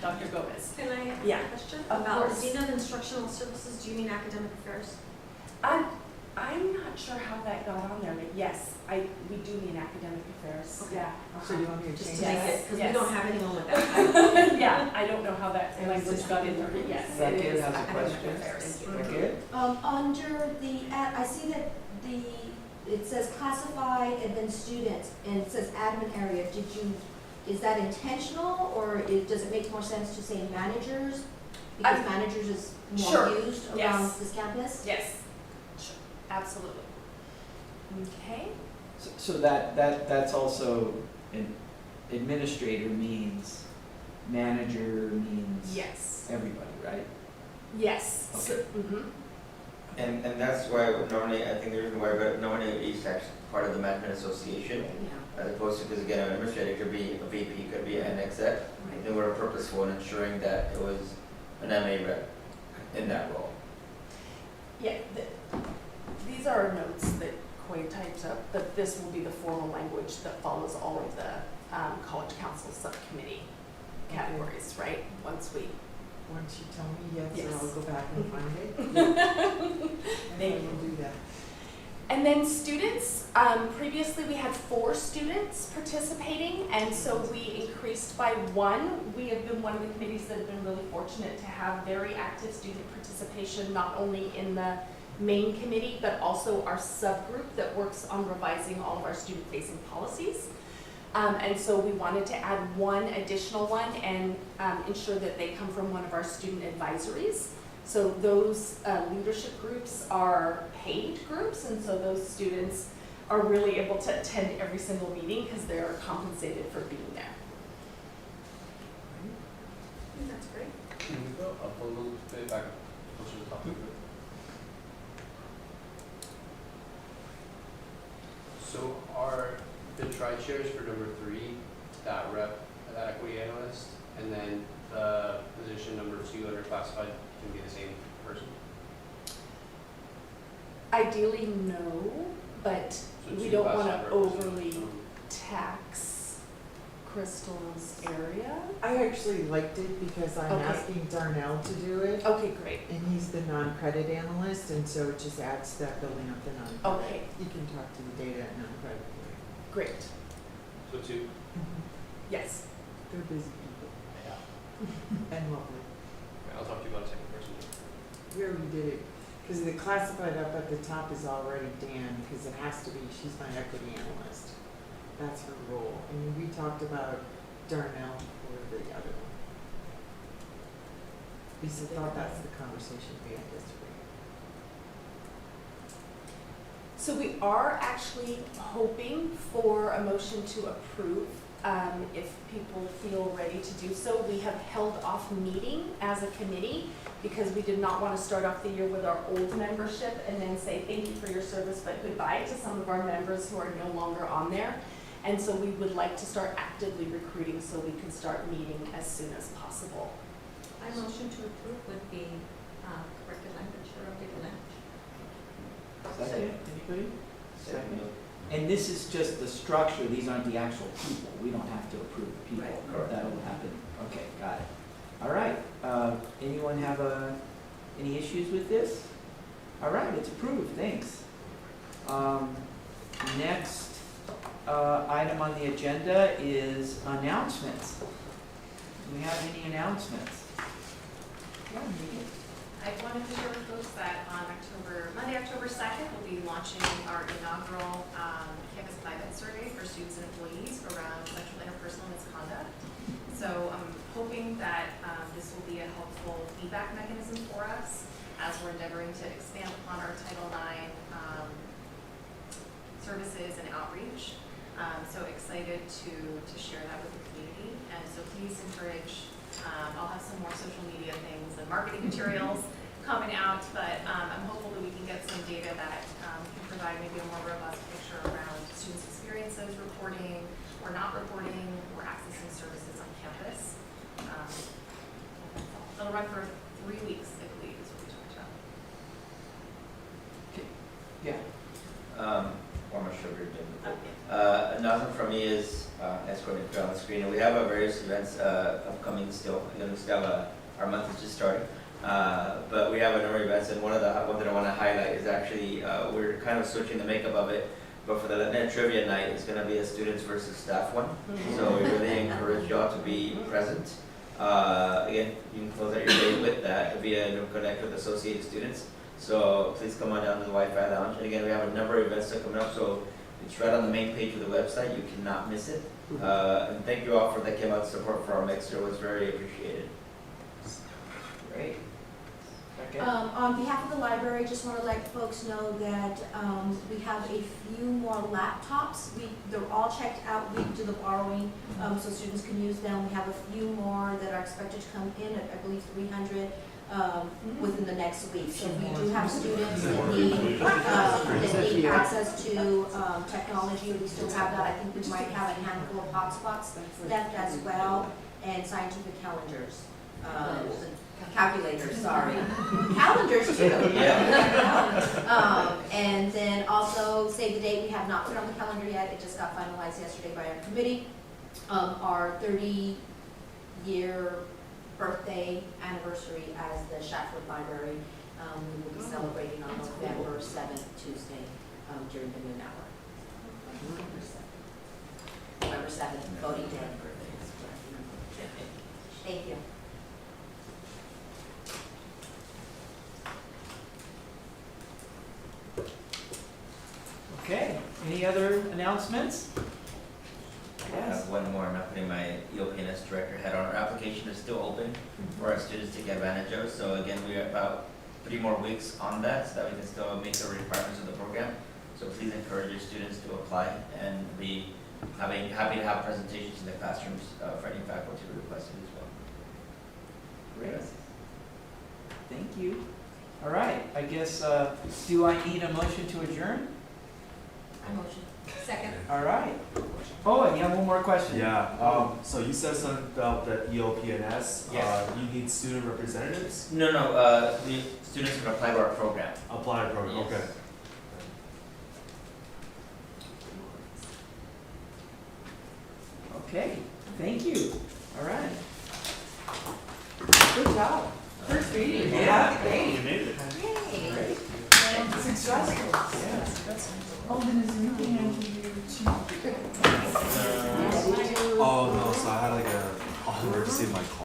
Dr. Gomez. Can I ask Yeah, a question? of About course. Dean of Instructional Services, do you mean academic affairs? I'm not sure how that got on there, but yes, we do mean academic affairs. Okay. Yeah. So do you want me to Just change to make that? it, because Yes. we don't have anyone with that. Yeah, I don't know how that It was language just got in there, but yes, it Beckett is has a academic question. affairs. Beckett? Under the, I see that it says classified and then students, and it says admin area. Is that intentional, or does it make more sense to say managers? Because managers is more Sure. used around Yes. this campus? Yes, sure, absolutely. Okay. So that's also, an administrator means, manager means Yes. everybody, right? Yes. So, Okay. And that's why normally, I think the reason why, but normally East actually part of the management association, Yeah. as opposed to, because again, an administrator could be a VP, could be an exec. Right. They were purposeful in ensuring that it was an MA rep in that role. yeah, these are our notes that Coy types up, but this will be the formal language that follows all of the college council subcommittee categories, right? Once we. Once you tell me yes, Yes. or I'll go back and find it. And Thank I will do that. And then students, previously we had 4 students participating, and so we increased by 1. We have been one of the committees that have been really fortunate to have very active student participation, not only in the main committee, but also our subgroup that works on revising all of our student-facing policies. And so we wanted to add 1 additional one and ensure that they come from one of our student advisories. So those leadership groups are paid groups, and so those students are really able to attend every single meeting because they're compensated for being there. I think that's great. Can we go up a little bit back closer to the top of it? So are the tri-chairs for number 3, that rep, that equity analyst, and then the position number 2 under classified can be the same person? Ideally, no, but So we 2 don't want classified to representatives overly from- tax Crystal's area. I actually liked it because I'm Okay. asking Darnell to do it, Okay, great. and he's the non-credit analyst, and so it just adds to that building up the non-credit. Okay, He can talk to the data at non-credit. great. So 2? Yes. They're busy people Yeah. and lovely. I'll talk to you about a second person. We already did it, because the classified up at the top is already Dan, because it has to be, she's my equity analyst. That's her role. And we talked about Darnell for the other one. We thought that's the conversation we had this week. So we are actually hoping for a motion to approve, if people feel ready to do so. We have held off meeting as a committee because we did not want to start off the year with our old membership and then say thank you for your service but goodbye to some of our members who are no longer on there. And so we would like to start actively recruiting so we can start meeting as soon as possible. I motion to approve with the corrected language or updated language. Second, anybody? Second. And this is just the structure, these aren't the actual people, we don't have to approve the people. Right. Correct. That'll happen, okay, got it. All right, anyone have any issues with this? All right, it's approved, thanks. Next item on the agenda is announcements. Do we have any announcements? Yeah, Megan. I wanted to share with folks that on Monday, October 2nd, we'll be launching our inaugural campus climate survey for students and employees around sexual interpersonal misconduct. So I'm hoping that this will be a helpful feedback mechanism for us as we're endeavoring to expand upon our Title IX services and outreach. So excited to share that with the community, and so please encourage, I'll have some more social media things and marketing materials coming out, but I'm hopeful that we can get some data that can provide maybe a more robust picture around students' experiences reporting or not reporting or accessing services on campus. It'll run for 3 weeks, I believe, is what we talked about. Okay. Yeah. Former sugar gym. Okay. Nothing from me is, as Courtney put on the screen, we have various events upcoming still. Again, we still have our month is just starting. But we have a number of events, and one that I want to highlight is actually, we're kind of switching the makeup of it. But for the Latina Trivia Night, it's going to be a students versus staff one. So we really encourage y'all to be present. Again, you can close out your day with that via connect with associated students. So please come on down to the Wi-Fi Lounge. And again, we have a number of events that are coming up. So it's right on the main page of the website. You cannot miss it. And thank you all for that came out support for our mixer. It was very appreciated. Great. Okay. On behalf of the library, just want to let folks know that we have a few more laptops. They're all checked out. We do the borrowing, so students can use them. We have a few more that are expected to come in, I believe 300 within the next week. So we do have students that need access to technology. We still have that. I think we might have a handful of hotspots left as well, and scientific calendars. Calculators, sorry. Calendars too. And then also save the date. We have not put on the calendar yet. It just got finalized yesterday by our committee. Our 30-year birthday anniversary as the Shackford Library. We will be celebrating on November 7th, Tuesday, during the noon hour. November 7th, voting day. Thank you. Okay, any other announcements? I have one more. I'm not putting my EOPNS director hat on. Our application is still open for our students to take advantage of. So again, we are about 3 more weeks on that so that we can still meet the requirements of the program. So please encourage your students to apply and be happy to have presentations in the classrooms for any faculty who requested as well. Great. Thank you. All right, I guess, do I need a motion to adjourn? I motion. Second. All right. Oh, and you have one more question. Yeah, so you said something about the EOPNS. Yes. You need student representatives? No, the students can apply to our program. Apply program, Yes. okay. Okay, thank you. All right. Good job. First reading. Yeah, great. You made it. Great. Successful. Yeah. Oh, then is there anything I can do to? Oh no, so I had like a emergency in my car.